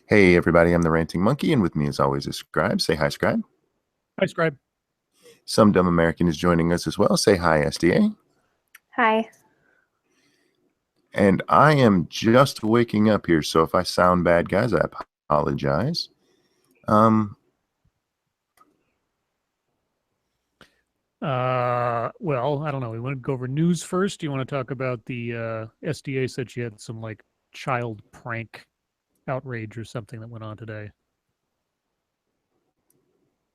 Hey everybody, I'm the Ranting Monkey, and with me as always is Scribe. Say hi, Scribe. Hi, Scribe. Some dumb American is joining us as well. Say hi, SDA. Hi. And I am just waking up here, so if I sound bad, guys, I apologize. Um, Well, I don't know. We want to go over news first. Do you want to talk about the SDA said she had some like child prank outrage or something that went on today?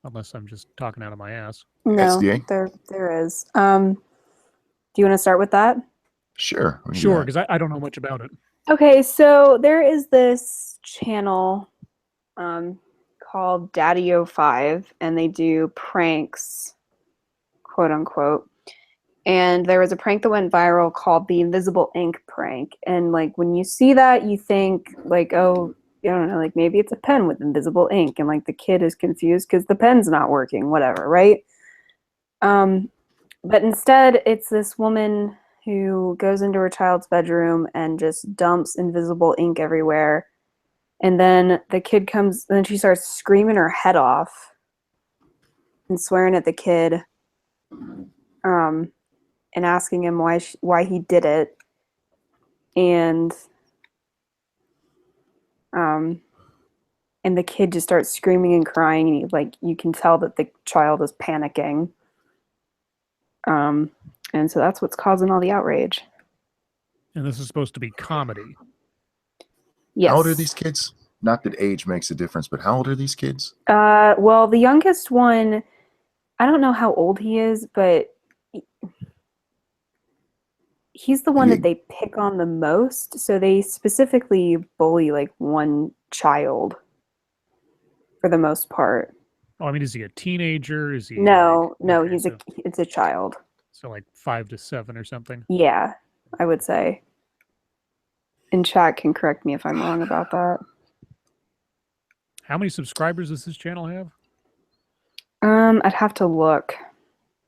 Unless I'm just talking out of my ass. No, SDA? there is. Do you want to start with that? Sure, we can do Sure, that. because I don't know much about it. Okay, so there is this channel called Daddyo5, and they do pranks, quote unquote. And there was a prank that went viral called the invisible ink prank. And like when you see that, you think like, oh, I don't know, like maybe it's a pen with invisible ink, and like the kid is confused because the pen's not working, whatever, right? But instead, it's this woman who goes into her child's bedroom and just dumps invisible ink everywhere. And then the kid comes, and then she starts screaming her head off and swearing at the kid, and asking him why he did it. Um, and the kid just starts screaming and crying, and you can tell that the child is panicking. And so that's what's causing all the outrage. And this is supposed to be comedy. Yes. How old are these kids? Not that age makes a difference, but how old are these kids? Well, the youngest one, I don't know how old he is, but he's the one that they pick on the most. So they specifically bully like one child for the most part. Oh, I mean, is he a teenager? Is he No, okay, it's a child. so like 5 to 7 or something? Yeah, I would say. And chat can correct me if I'm wrong about that. How many subscribers does this channel have? I'd have to look.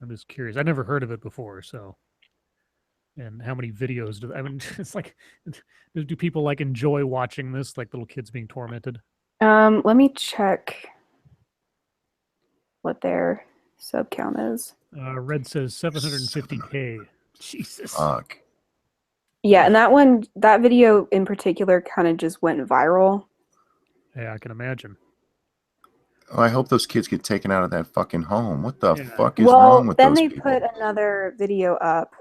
I'm just curious. I never heard of it before, so. And how many videos do I mean? It's like, do people like enjoy watching this, like little kids being tormented? Let me check what their sub count is. Red says 750K. Jesus. Fuck. Yeah, and that video in particular kind of just went viral. Yeah, I can imagine. Oh, I hope those kids get taken out of that fucking home. What the Yeah. fuck is wrong with then those they people? put another video up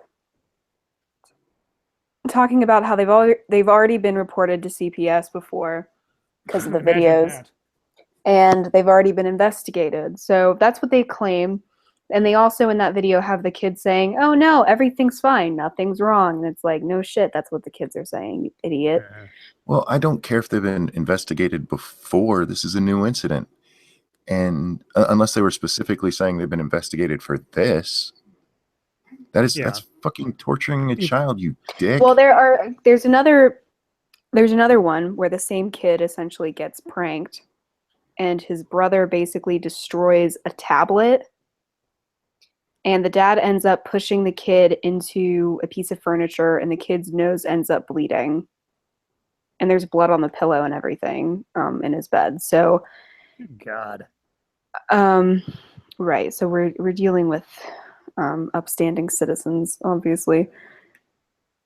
talking about how they've already been reported to CPS before because of the Imagine videos, that. and they've already been investigated. So that's what they claim. And they also in that video have the kids saying, "Oh no, everything's fine, nothing's wrong." And it's like, no shit, that's what the kids are saying, you idiot. Yeah. Well, I don't care if they've been investigated before. This is a new incident. And unless they were specifically saying they've been investigated for this, that's fucking torturing a child, you dick. Well, there's another one where the same kid essentially gets pranked, and his brother basically destroys a tablet, and the dad ends up pushing the kid into a piece of furniture, and the kid's nose ends up bleeding, and there's blood on the pillow and everything in his bed. So God. right, so we're dealing with upstanding citizens, obviously.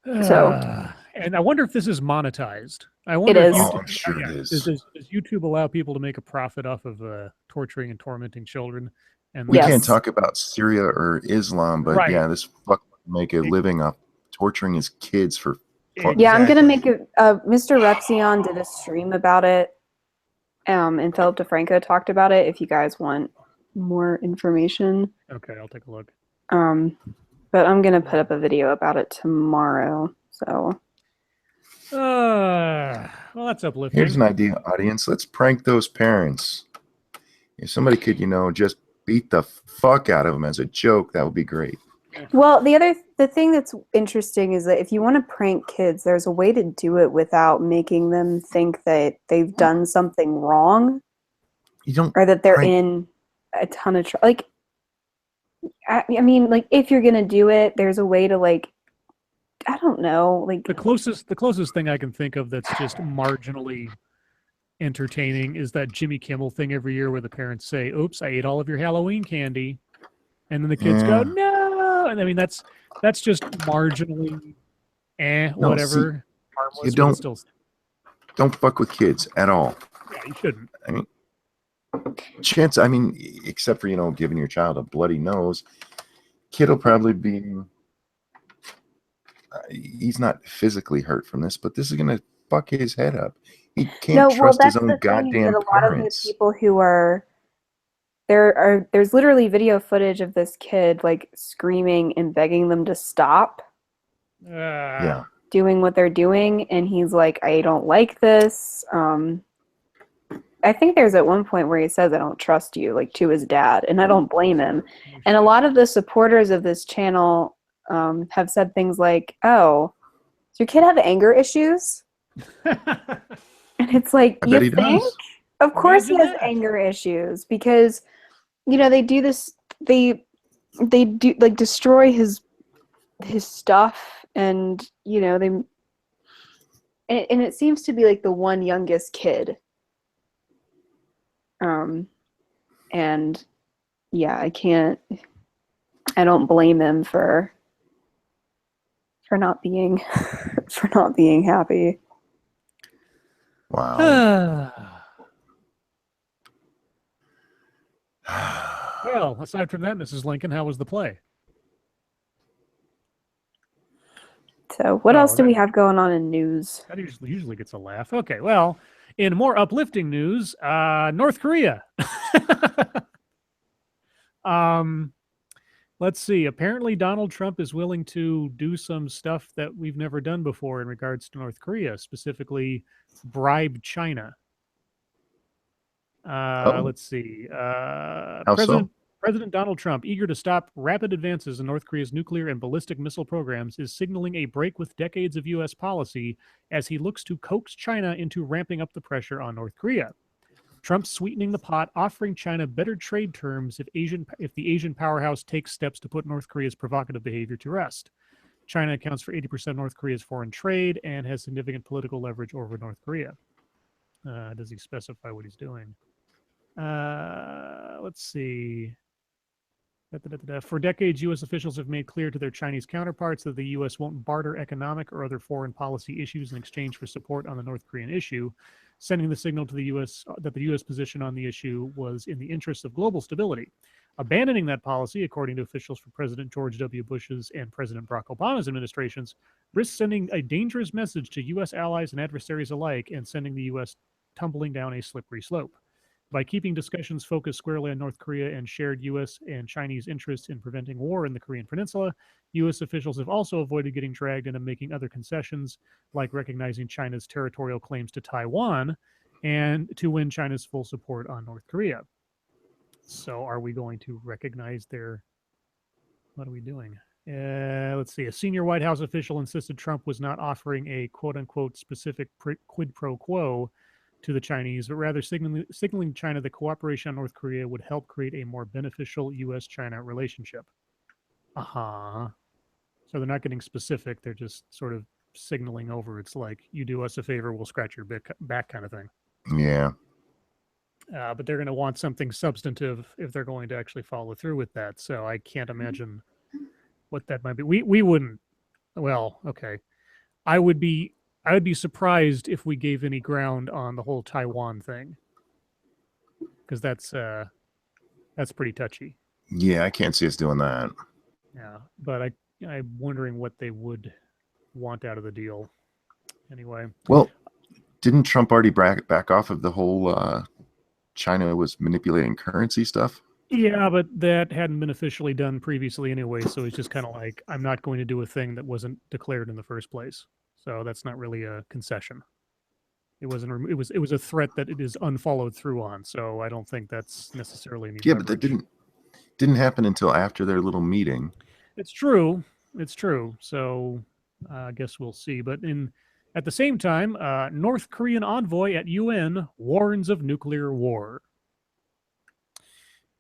And I wonder if this is monetized. I wonder It if is. Oh, I'm sure it is. does YouTube allow people to make a profit off of torturing and tormenting children? And We Yes. can't talk about Syria or Islam, but Right. yeah, this fuck make a living off torturing his kids for fuck. Yeah, I'm gonna make Exactly. Mr. Repsion did a stream about it, and Philip DeFranco talked about it. If you guys want more information, Okay, I'll take a look. but I'm gonna put up a video about it tomorrow. So Well, that's uplifting. Here's an idea, audience. Let's prank those parents. If somebody could, just beat the fuck out of them as a joke, that would be great. well, the thing that's interesting is that if you want to prank kids, there's a way to do it without making them think that they've done something wrong, You don't or that they're prank- in a ton of trouble. Like, I mean, like if you're gonna do it, there's a way to like, I don't know, like The closest thing I can think of that's just marginally entertaining is that Jimmy Kimmel thing every year where the parents say, "Oops, I ate all of your Halloween candy," and then the kids go, "No," and I mean that's just marginally, No, whatever, see, harmless, you but it's still, don't fuck with kids at all. yeah, you shouldn't. I mean, except for, giving your child a bloody nose, kid will probably be, he's not physically hurt from this, but this is going to fuck his head up. He can't trust his own goddamn a lot of the parents. people who are there's literally video footage of this kid like screaming and begging them to stop Yeah. doing what they're doing, and he's like, I don't like this. I think there's at one point where he says, I don't trust you, like to his dad, and I don't blame him. And a lot of the supporters of this channel have said things like, oh, does your kid have anger issues? And it's like, I bet he think? does. Of course he has Imagine that. anger issues because, they do this, they do like destroy his stuff, and, and it seems to be like the one youngest kid. And yeah, I don't blame him for not being for not being happy. Wow. Well, aside from that, Mrs. Lincoln, how was the play? So what else do we have going on in news? That usually gets a laugh. Okay, well, in more uplifting news, North Korea. Let's see. Apparently, Donald Trump is willing to do some stuff that we've never done before in regards to North Korea, specifically bribe China. Let's see. How so? President Donald Trump, eager to stop rapid advances in North Korea's nuclear and ballistic missile programs, is signaling a break with decades of U.S. policy as he looks to coax China into ramping up the pressure on North Korea. Trump's sweetening the pot, offering China better trade terms if the Asian powerhouse takes steps to put North Korea's provocative behavior to rest. China accounts for 80% of North Korea's foreign trade and has significant political leverage over North Korea. Does he specify what he's doing? Let's see. For decades, U.S. officials have made clear to their Chinese counterparts that the U.S. won't barter economic or other foreign policy issues in exchange for support on the North Korean issue, sending the signal to the U.S. that the U.S. position on the issue was in the interests of global stability. Abandoning that policy, according to officials for President George W. Bush's and President Barack Obama's administrations, risks sending a dangerous message to U.S. allies and adversaries alike and sending the U.S. tumbling down a slippery slope. By keeping discussions focused squarely on North Korea and shared U.S. and Chinese interests in preventing war in the Korean Peninsula, U.S. officials have also avoided getting dragged into making other concessions, like recognizing China's territorial claims to Taiwan and to win China's full support on North Korea. So are we going to recognize what are we doing? Let's see. A senior White House official insisted Trump was not offering a quote-unquote specific quid pro quo to the Chinese, but rather signaling China that cooperation on North Korea would help create a more beneficial U.S.-China relationship. So they're not getting specific. They're just sort of signaling over. It's like, you do us a favor, we'll scratch your back kind of thing. Yeah. But they're going to want something substantive if they're going to actually follow through with that. So I can't imagine what that might be. We wouldn't. Well, okay. I would be surprised if we gave any ground on the whole Taiwan thing, because that's pretty touchy. Yeah, I can't see us doing that. Yeah, but I'm wondering what they would want out of the deal. Anyway. Well, didn't Trump already back off of the whole China was manipulating currency stuff? Yeah, but that hadn't been officially done previously anyway, so it's just kind of like, I'm not going to do a thing that wasn't declared in the first place. So that's not really a concession. It wasn't. It was a threat that it is unfollowed through on. So I don't think that's necessarily any. Yeah, but that didn't happen until after their little meeting. It's true. It's true. So I guess we'll see. But at the same time, North Korean envoy at UN warns of nuclear war.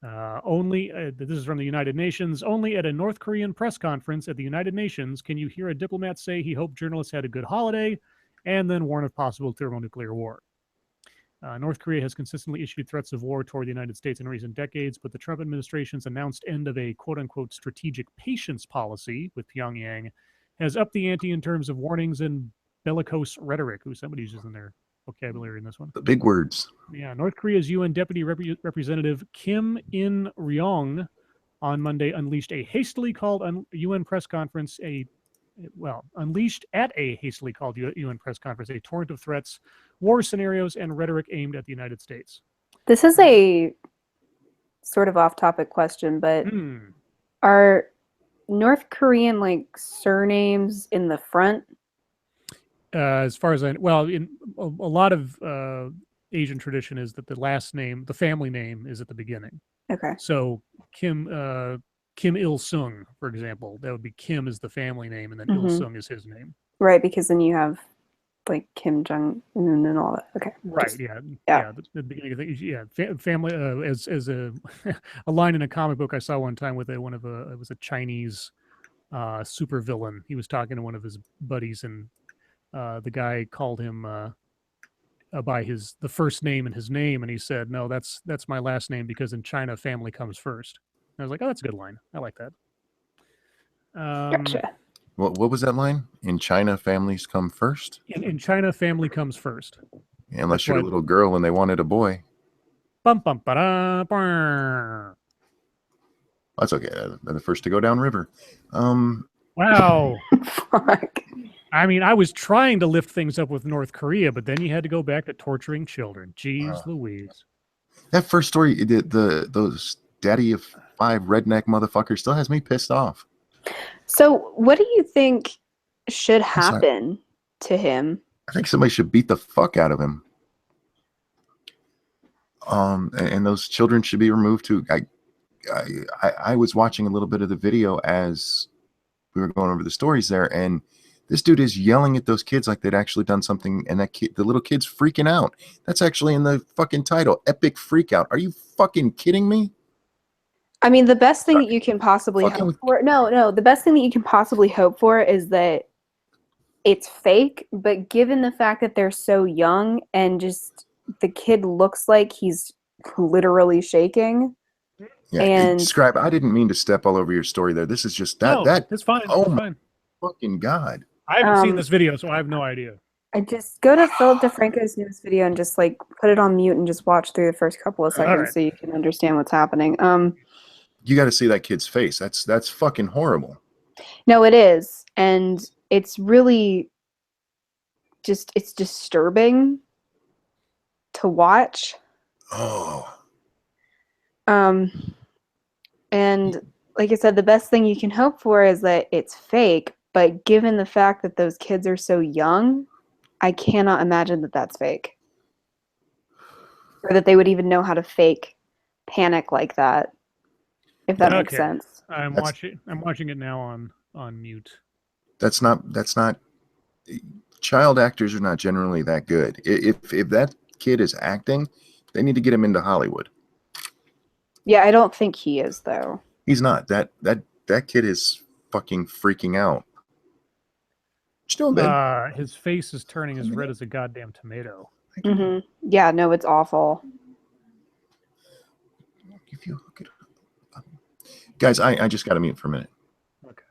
This is from the United Nations. Only at a North Korean press conference at the United Nations can you hear a diplomat say he hoped journalists had a good holiday and then warn of possible thermonuclear war. North Korea has consistently issued threats of war toward the United States in recent decades, but the Trump administration's announced end of a quote-unquote strategic patience policy with Pyongyang has upped the ante in terms of warnings and bellicose rhetoric. Ooh, somebody's using their vocabulary in this one. The big words. Yeah, North Korea's UN Deputy Representative Kim In-ryong on Monday unleashed a hastily called UN press conference, unleashed at a hastily called UN press conference, a torrent of threats, war scenarios, and rhetoric aimed at the United States. This is a sort of off-topic question, but are North Korean like surnames in the front? As far as in a lot of Asian tradition is that the last name, the family name, is at the beginning. Okay. So Kim Il-sung, for example, that would be Kim is the family name, and then Il-sung is his name. Right, because then you have like Kim Jong-un and all that. Okay. Right. Yeah. The beginning of things. Yeah. Family as a a line in a comic book I saw one time with it was a Chinese supervillain. He was talking to one of his buddies, and the guy called him by the first name and his name, and he said, "No, that's my last name because in China, family comes first." And I was like, "Oh, that's a good line. I like that." Gotcha. What was that line? In China, families come first? In China, family comes first. Yeah, unless you're a little girl and they wanted a boy. Bum, bum, ba-da, bah. That's okay. They're the first to go down river. Wow. Fuck. I mean, I was trying to lift things up with North Korea, but then you had to go back to torturing children. Jeez Louise. That first story, those Daddyo5 redneck motherfuckers still has me pissed off. So what do you think should happen to him? I think somebody should beat the fuck out of him. And those children should be removed too. I was watching a little bit of the video as we were going over the stories there, and this dude is yelling at those kids like they'd actually done something, and the little kid's freaking out. That's actually in the fucking title, Epic Freakout. Are you fucking kidding me? I mean, the best thing that you can possibly hope for, the best thing that you can possibly hope for is that it's fake, but given the fact that they're so young and just the kid looks like he's literally shaking. Yeah, and Scribe, I didn't mean to step all over your story there. This is just that's fine. Oh that's my fine. Fucking God. I haven't seen this video, so I have no idea. I just go to Philip DeFranco's newest video and just like put it on mute and just watch through the first couple of seconds so you can understand what's happening. You got to see that kid's face. That's fucking horrible. No, it is. And it's really just, it's disturbing to watch. Oh. And like I said, the best thing you can hope for is that it's fake. But given the fact that those kids are so young, I cannot imagine that that's fake. Or that they would even know how to fake panic like that. If that makes sense. I'm watching it now on mute. That's not child actors are not generally that good. If that kid is acting, they need to get him into Hollywood. Yeah, I don't think he is though. He's not. That kid is fucking freaking out. What you doing, babe? His face is turning as red as a goddamn tomato. Mm-hmm. Yeah, no, it's awful. If you look at guys, I just got to mute for a minute. Okay.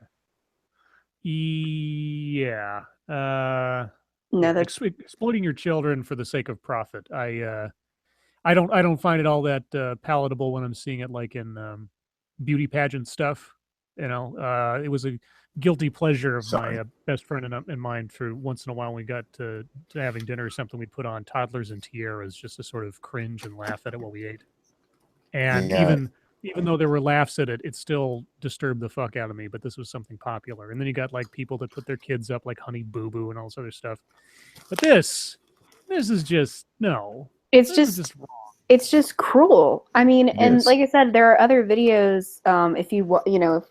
Yeah. No, that's exploiting your children for the sake of profit. I don't find it all that palatable when I'm seeing it like in beauty pageant stuff. You know, it was a guilty pleasure of my best friend and mine for once in a while when we got to having dinner or something. We'd put on Toddlers and Tiaras just to sort of cringe and laugh at it while we ate. And even though there were laughs at it, it still disturbed the fuck out of me. But this was something popular. And then you got like people that put their kids up like Honey Boo Boo and all this other stuff. But this is just no. It's just wrong. It's just cruel. I mean, and like I said, there are other videos. If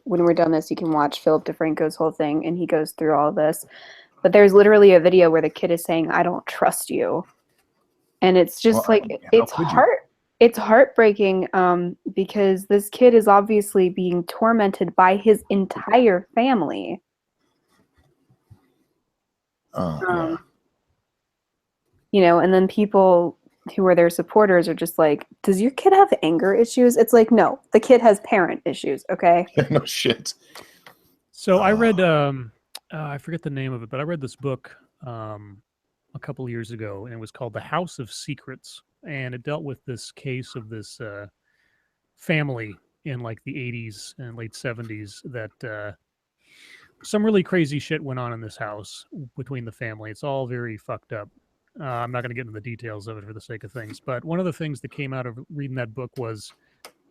when we're done this, you can watch Philip DeFranco's whole thing, and he goes through all of this. But there's literally a video where the kid is saying, "I don't trust you," and it's just it's heartbreaking because this kid is obviously being tormented by his entire family. You know, and then people who are their supporters are just like, does your kid have anger issues? It's like, no, the kid has parent issues, okay? No shit. So I read, I forget the name of it, but I read this book a couple of years ago, and it was called The House of Secrets, and it dealt with this case of this family in like the 80s and late 70s that some really crazy shit went on in this house between the family. It's all very fucked up. I'm not going to get into the details of it for the sake of things, but one of the things that came out of reading that book was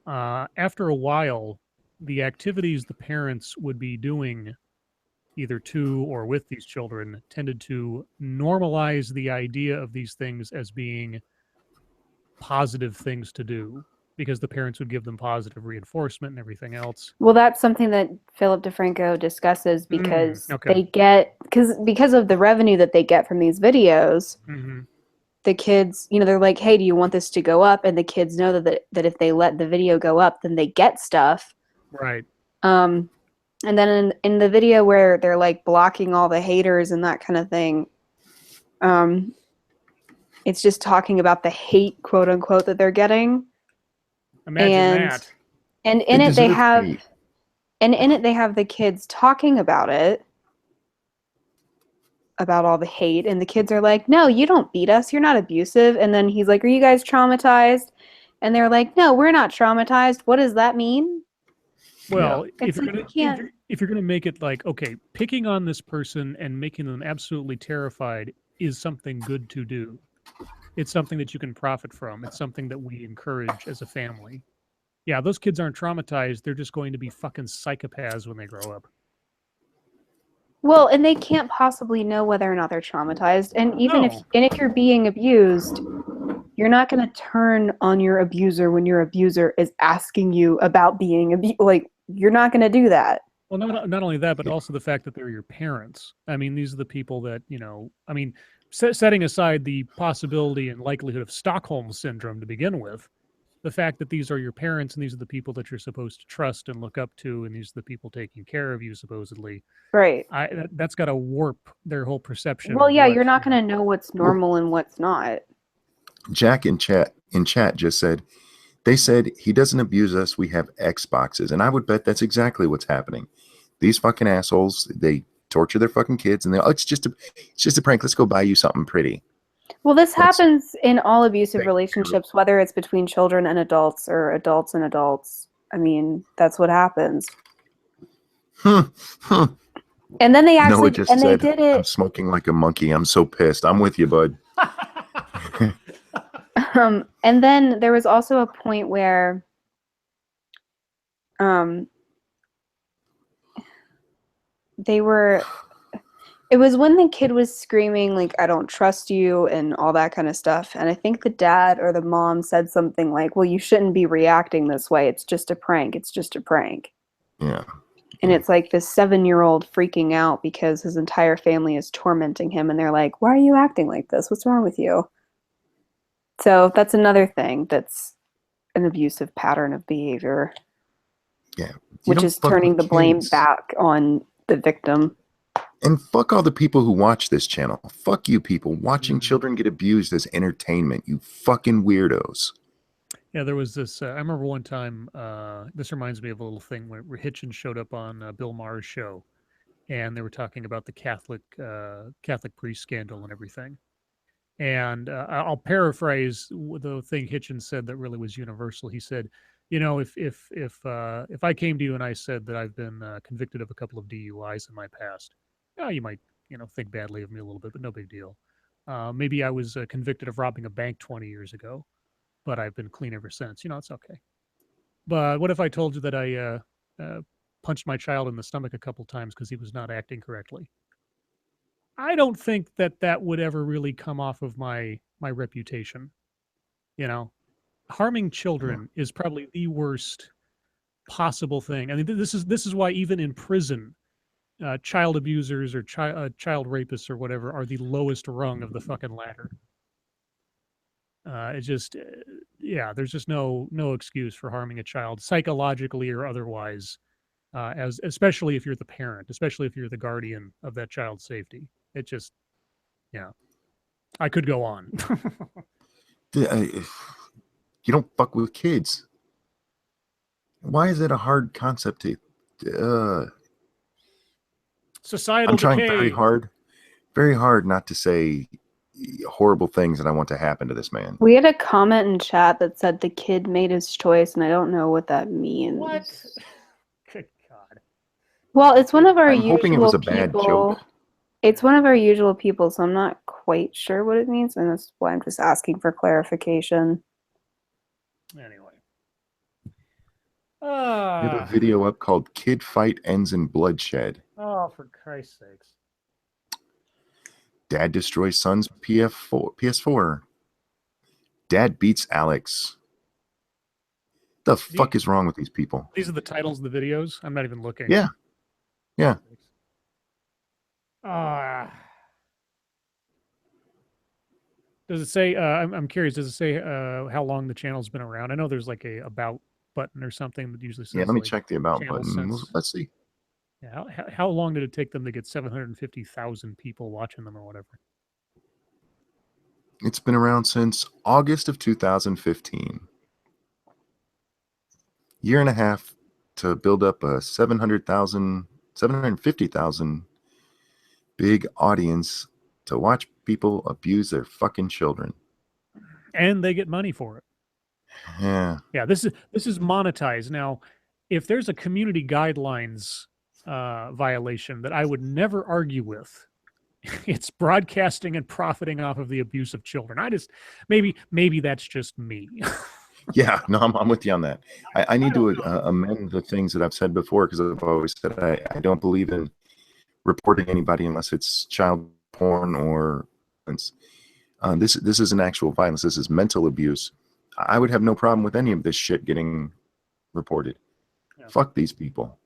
after a while, the activities the parents would be doing either to or with these children tended to normalize the idea of these things as being positive things to do because the parents would give them positive reinforcement and everything else. Well, that's something that Philip DeFranco discusses because okay. they get because of the revenue that they get from these videos. Mm-hmm. The kids, you know, they're like, "Hey, do you want this to go up?" And the kids know that if they let the video go up, then they get stuff. Right. And then in the video where they're like blocking all the haters and that kind of thing, it's just talking about the hate, quote unquote, that they're getting. Imagine that. And in it they have the kids talking about it, about all the hate, and the kids are like, "No, you don't beat us. You're not abusive." And then he's like, "Are you guys traumatized?" And they're like, "No, we're not traumatized." What does that mean? Well, Yeah. if you're gonna make it like, okay, picking on this person and making them absolutely terrified is something good to do. It's something that you can profit from. It's something that we encourage as a family. Yeah, those kids aren't traumatized. They're just going to be fucking psychopaths when they grow up. Well, and they can't possibly know whether or not they're traumatized. And even if you're being abused, you're not going to turn on your abuser when your abuser is asking you about being abused. Like, you're not going to do that. Well, not only that, but also the fact that they're your parents. I mean, these are the people that, you know, I mean, setting aside the possibility and likelihood of Stockholm syndrome to begin with, the fact that these are your parents and these are the people that you're supposed to trust and look up to, and these are the people taking care of you, supposedly. Right. That's got to warp their whole perception. Well, yeah, you're not going to know what's normal and what's not. Jack in chat just said, they said he doesn't abuse us. We have Xboxes. And I would bet that's exactly what's happening. These fucking assholes, they torture their fucking kids and it's just a prank. Let's go buy you something pretty. Well, this happens in all abusive relationships, whether it's between children and adults or adults and adults. I mean, that's what happens. And then they actually, they did it. I'm smoking like a monkey. I'm so pissed. I'm with you, bud. And then there was also a point where it was when the kid was screaming like, "I don't trust you," and all that kind of stuff. And I think the dad or the mom said something like, "Well, you shouldn't be reacting this way. It's just a prank. It's just a prank." Yeah. And it's like this 7-year-old freaking out because his entire family is tormenting him. And they're like, "Why are you acting like this? What's wrong with you?" So that's another thing that's an abusive pattern of behavior. Yeah. Which is turning the blame back on the victim. And fuck all the people who watch this channel. Fuck you people watching children get abused as entertainment. You fucking weirdos. Yeah, there was this. I remember one time. This reminds me of a little thing where Hitchens showed up on Bill Maher's show, and they were talking about the Catholic priest scandal and everything. And I'll paraphrase the thing Hitchens said that really was universal. He said, "You know, if I came to you and I said that I've been convicted of a couple of DUIs in my past, you might, you know, think badly of me a little bit, but no big deal. Maybe I was convicted of robbing a bank 20 years ago, but I've been clean ever since. You know, it's okay. But what if I told you that I punched my child in the stomach a couple times because he was not acting correctly? I don't think that would ever really come off of my reputation. You know, harming children is probably the worst possible thing. I mean, this is why even in prison, child abusers or child rapists or whatever are the lowest rung of the fucking ladder. It's just, there's just no excuse for harming a child psychologically or otherwise, especially if you're the parent, especially if you're the guardian of that child's safety. It just, I could go on. You don't fuck with kids. Why is it a hard concept to? Societal I'm trying decay. very hard not to say horrible things that I want to happen to this man. We had a comment in chat that said the kid made his choice, and I don't know what that means. What? Good God. Well, it's one of our I'm usual hoping it was a bad people. joke. It's one of our usual people, so I'm not quite sure what it means, and that's why I'm just asking for clarification. Anyway. We have a video up called "Kid Fight Ends in Bloodshed." Oh, for Christ's sakes. Dad destroys son's PS4. Dad beats Alex. The fuck is wrong with these people? These are the titles of the videos? I'm not even looking. Yeah. Yeah. Does it say, I'm curious, does it say how long the channel's been around? I know there's like a about button or something that usually says. Yeah, let me like, check the about channel button. since- Let's see. Yeah, how long did it take them to get 750,000 people watching them or whatever? It's been around since August of 2015. Year and a half to build up a 750,000 big audience to watch people abuse their fucking children. And they get money for it. Yeah. Yeah, this is monetized. Now, if there's a community guidelines violation that I would never argue with, it's broadcasting and profiting off of the abuse of children. Maybe that's just me. Yeah, no, I'm with you on that. I need to amend the things that I've said before, because I've always said I don't believe in reporting anybody unless it's child porn or this isn't actual violence. This is mental abuse. I would have no problem with any of this shit getting reported. Yeah. Fuck these people.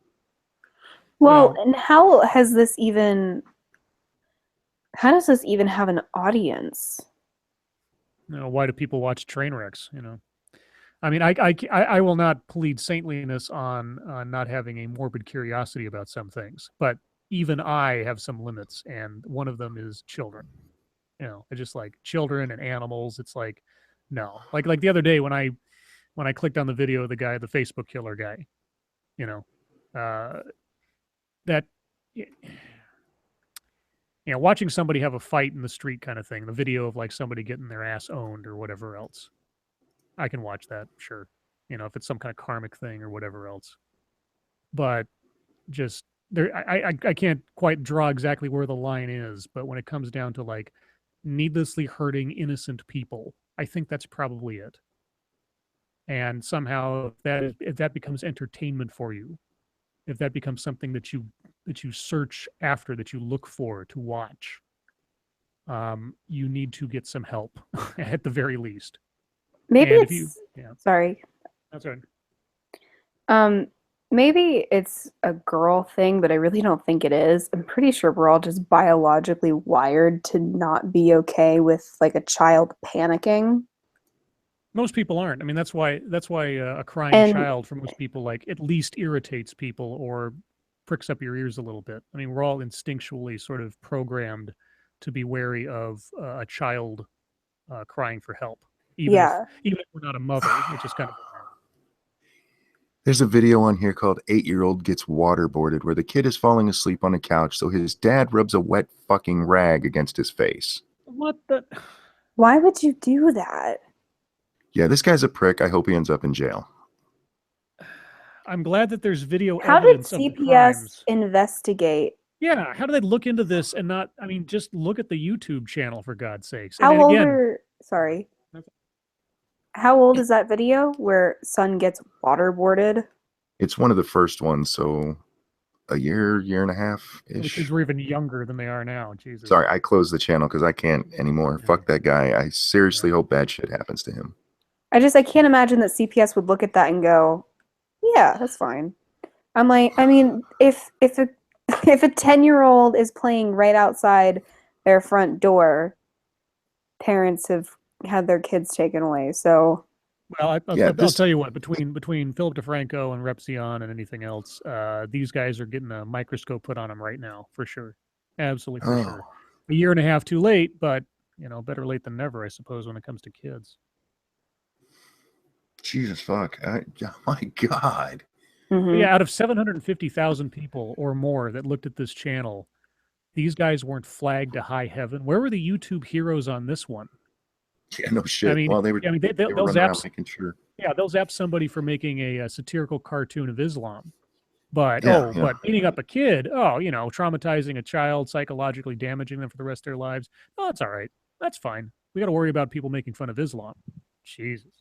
Well, and how does this even have an audience? You know, why do people watch train wrecks? You know, I mean, I will not plead saintliness on not having a morbid curiosity about some things, but even I have some limits, and one of them is children. You know, it's just like children and animals. It's like, no, like the other day when I clicked on the video of the guy, the Facebook killer guy, you know, that, you know, watching somebody have a fight in the street kind of thing, the video of like somebody getting their ass owned or whatever else, I can watch that, sure. You know, if it's some kind of karmic thing or whatever else. But just there, I can't quite draw exactly where the line is, but when it comes down to like needlessly hurting innocent people, I think that's probably it. And somehow if that becomes entertainment for you, if that becomes something that you search after, that you look for to watch, you need to get some help at the very least. Maybe and it's sorry. That's right. Maybe it's a girl thing, but I really don't think it is. I'm pretty sure we're all just biologically wired to not be okay with like a child panicking. Most people aren't. I mean, that's why a crying child for most people like at least irritates people or pricks up your ears a little bit. I mean, we're all instinctually sort of programmed to be wary of a child crying for help. Even if we're not a mother, which is kind of. There's a video on here called 8-Year-Old Gets Waterboarded, where the kid is falling asleep on a couch, so his dad rubs a wet fucking rag against his face. What the? Why would you do that? Yeah, this guy's a prick. I hope he ends up in jail. I'm glad that there's video evidence. How did CPS investigate? Yeah, how do they look into this and not? I mean, just look at the YouTube channel for God's sakes. How old is that video where son gets waterboarded? It's one of the first ones, so a year and a half ish. The kids were even younger than they are now. Jesus. Sorry, I closed the channel because I can't anymore. Yeah. Fuck that guy. I seriously hope bad shit happens to him. I can't imagine that CPS would look at that and go, "Yeah, that's fine." I'm like, I mean, if a 10-year-old is playing right outside their front door, parents have had their kids taken away. So, well, I'll tell you what. Between Philip DeFranco and Repzion and anything else, these guys are getting a microscope put on them right now, for sure. Absolutely, for sure. A year and a half too late, but you know, better late than never, I suppose, when it comes to kids. Jesus fuck. Oh my God. Mhm. Yeah, out of 750,000 people or more that looked at this channel, these guys weren't flagged to high heaven. Where were the YouTube heroes on this one? Yeah, no shit. I mean, Well, they were they, they were they'll running zap, around making sure. yeah, they'll zap somebody for making a satirical cartoon of Islam. But Yeah, yeah. but beating up a kid, traumatizing a child, psychologically damaging them for the rest of their lives. Oh, that's all right. That's fine. We got to worry about people making fun of Islam. Jesus.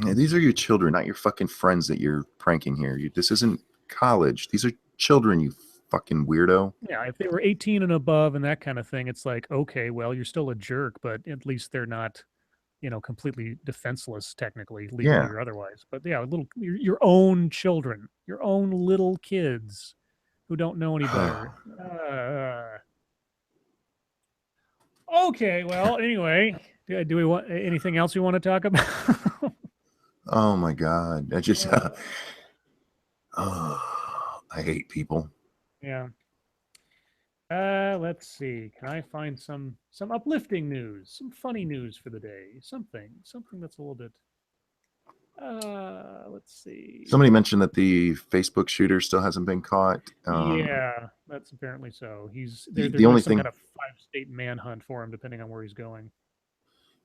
Yeah, these are your children, not your fucking friends that you're pranking here. This isn't college. These are children, you fucking weirdo. Yeah, if they were 18 and above and that kind of thing, it's like, okay, well, you're still a jerk, but at least they're not, completely defenseless, technically, legally Yeah. or otherwise. But yeah, your own children, your own little kids who don't know any better. Okay, well, anyway, do we want anything else we want to talk about? Oh my God. I just I hate people. Yeah. Let's see. Can I find some uplifting news, some funny news for the day? Something that's a little bit. Let's see. Somebody mentioned that the Facebook shooter still hasn't been caught. Yeah, that's apparently so. They're the doing only some thing, kind of 5-state manhunt for him, depending on where he's going.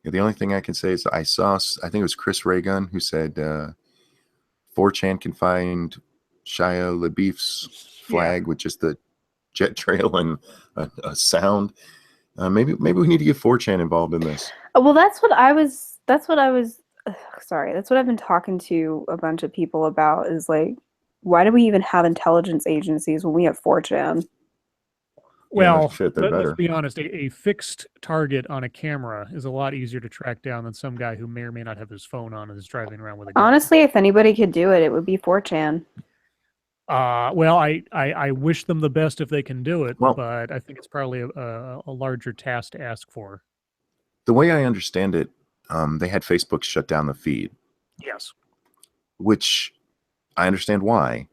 yeah, the only thing I can say is I think it was Chris Raygun who said 4chan can find Shia LaBeouf's flag with just the jet trail and a sound. Maybe we need to get 4chan involved in this. Well, that's what I was. Sorry, that's what I've been talking to a bunch of people about. Is like, why do we even have intelligence agencies when we have 4chan? Well, yeah, shit, they're let's better. be honest. A fixed target on a camera is a lot easier to track down than some guy who may or may not have his phone on and is driving around with a gun. Honestly, if anybody could do it, it would be 4chan. Well, I wish them the best if they can do it, Well, but I think it's probably a larger task to ask for. The way I understand it, they had Facebook shut down the feed. Yes. Which I understand why,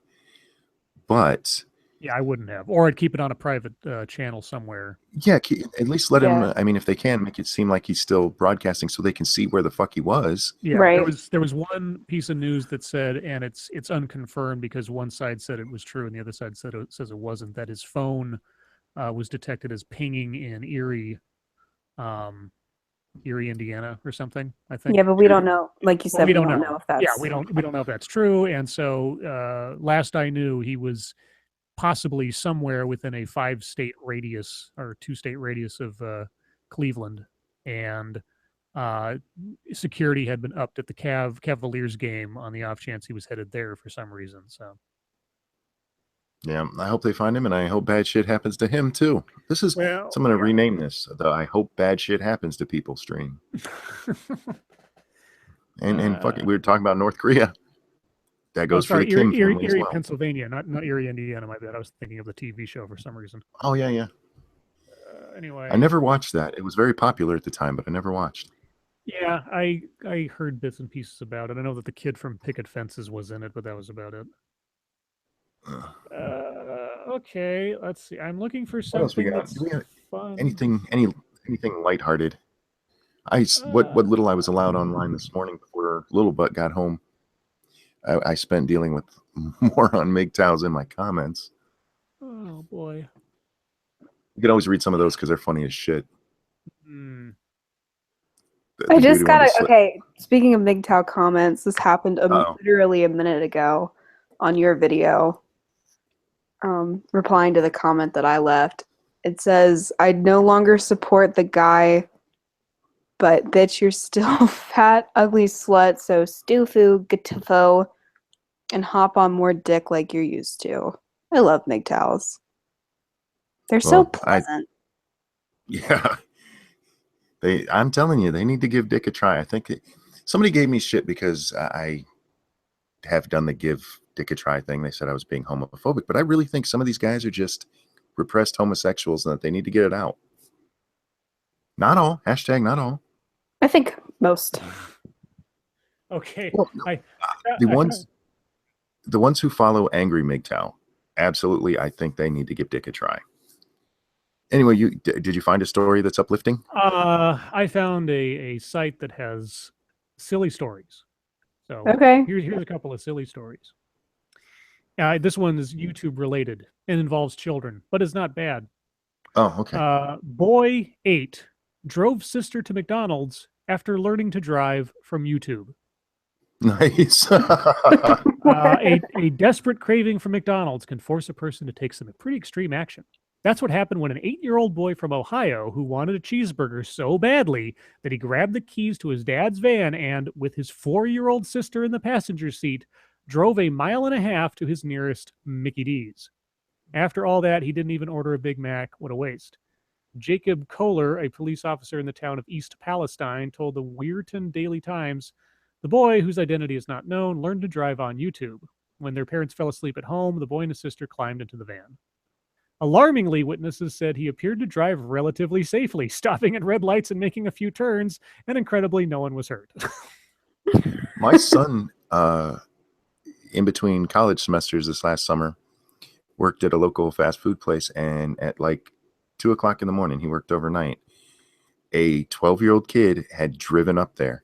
but yeah, I wouldn't have, or I'd keep it on a private channel somewhere. Yeah, at least let him. I mean, if they can, make it seem like he's still broadcasting, so they can see where the fuck he was. Yeah, right. There was one piece of news that said, and it's unconfirmed because one side said it was true and the other side says it wasn't. That his phone was detected as pinging in Erie, Indiana, or something. I think. Yeah, but we don't know. Like you said, we don't know if that's. Yeah, we don't know if that's true. And so, last I knew, he was possibly somewhere within a 5-state radius or 2-state radius of Cleveland, and security had been upped at the Cavaliers game on the off chance he was headed there for some reason. So yeah, I hope they find him, and I hope bad shit happens to him too. This is so I'm going to rename this the "I hope bad shit happens to people" stream. and fuck it, we were talking about North Korea. That goes for the Kim family as well. Pennsylvania, not Erie, Indiana. My bad. I was thinking of the TV show for some reason. Oh yeah. Anyway, I never watched that. It was very popular at the time, but I never watched. Yeah, I heard bits and pieces about it. I know that the kid from Picket Fences was in it, but that was about it. Okay, let's see. I'm looking for something that's fun. Anything lighthearted? What little I was allowed online this morning before Little Butt got home, I spent dealing with more on MGTOWs in my comments. Oh boy. You can always read some of those because they're funny as shit. I just got okay. Speaking of MGTOW comments, this happened literally a minute ago on your video. Replying to the comment that I left, it says, "I'd no longer support the guy, but bitch, you're still fat, ugly slut. So stoofu, gatufo, and hop on more dick like you're used to." I love MGTOWs. They're so pleasant. Yeah. I'm telling you, they need to give dick a try. I think somebody gave me shit because I have done the give dick a try thing. They said I was being homophobic, but I really think some of these guys are just repressed homosexuals and that they need to get it out. Not all. Hashtag not all. I think most. Okay. Well, the ones who follow Angry MGTOW, absolutely, I think they need to give dick a try. Anyway, did you find a story that's uplifting? I found a site that has silly stories. So Okay. here's a couple of silly stories. This one is YouTube related and involves children, but it's not bad. Oh, okay. Boy 8 drove sister to McDonald's after learning to drive from YouTube. Nice. A desperate craving for McDonald's can force a person to take some pretty extreme action. That's what happened when an 8-year-old boy from Ohio who wanted a cheeseburger so badly that he grabbed the keys to his dad's van and, with his 4-year-old sister in the passenger seat, drove 1.5 miles to his nearest Mickey D's. After all that, he didn't even order a Big Mac. What a waste. Jacob Kohler, a police officer in the town of East Palestine, told the Weirton Daily Times, the boy, whose identity is not known, learned to drive on YouTube. When their parents fell asleep at home, the boy and his sister climbed into the van. Alarmingly, witnesses said he appeared to drive relatively safely, stopping at red lights and making a few turns, and incredibly, no one was hurt. My son, in between college semesters this last summer, worked at a local fast food place, and at like 2 o'clock in the morning, he worked overnight. A 12-year-old kid had driven up there,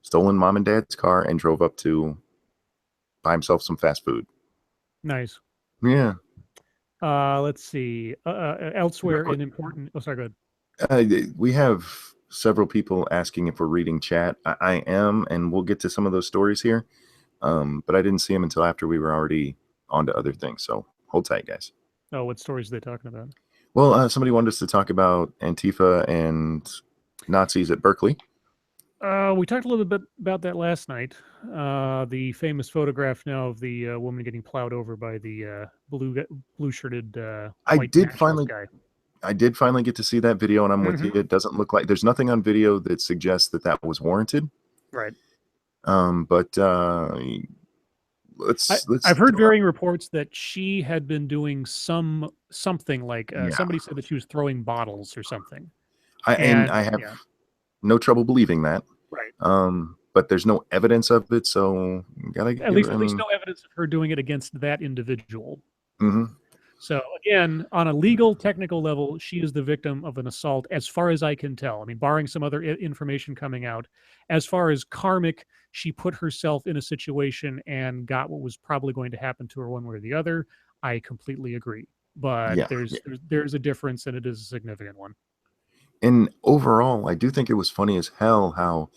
stolen mom and dad's car, and drove up to buy himself some fast food. Nice. Yeah. Let's see. Elsewhere in important... Oh, sorry, go ahead. We have several people asking if we're reading chat. I am, and we'll get to some of those stories here. But I didn't see them until after we were already on to other things. So hold tight, guys. Oh, what stories are they talking about? Well, somebody wanted us to talk about Antifa and Nazis at Berkeley. We talked a little bit about that last night. The famous photograph now of the woman getting plowed over by the blue-shirted white nationalist guy. I did finally get to see that video, and I'm with you. It doesn't look like there's nothing on video that suggests that that was warranted. Right. But I've heard varying reports that she had been doing something like somebody said that she was throwing bottles or something. I have no trouble believing that. Right. But there's no evidence of it, so at least no evidence of her doing it against that individual. Mm-hmm. So again, on a legal, technical level, she is the victim of an assault, as far as I can tell. I mean, barring some other information coming out. As far as karmic, she put herself in a situation and got what was probably going to happen to her one way or the other. I completely agree. But there's a difference, and it is a significant one. And overall, I do think it was funny as hell how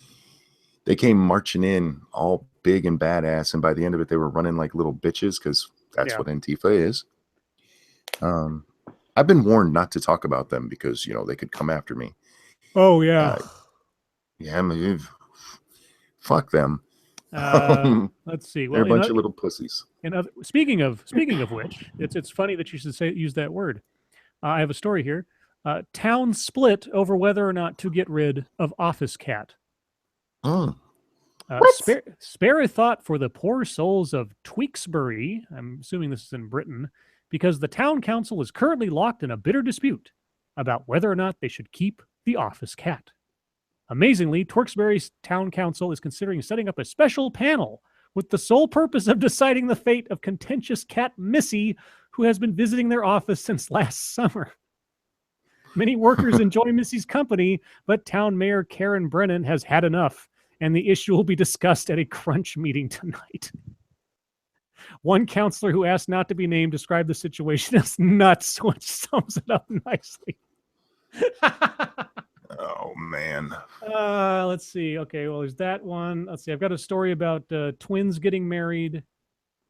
they came marching in all big and badass, and by the end of it, they were running like little bitches, because that's what Antifa is. I've been warned not to talk about them because, they could come after me. Oh, yeah. I mean, fuck them. Let's see. Well, they're a bunch of little pussies. Speaking of which, it's funny that you should use that word. I have a story here. Town split over whether or not to get rid of Office Cat. Spare a thought for the poor souls of Tewkesbury. I'm assuming this is in Britain, because the town council is currently locked in a bitter dispute about whether or not they should keep the Office Cat. Amazingly, Tewkesbury's town council is considering setting up a special panel with the sole purpose of deciding the fate of contentious cat Missy, who has been visiting their office since last summer. Many workers enjoy Missy's company, but town mayor Karen Brennan has had enough, and the issue will be discussed at a crunch meeting tonight. One counselor who asked not to be named described the situation as nuts, which sums it up nicely. Oh, man. Let's see. Okay, well, there's that one. Let's see. I've got a story about twins getting married,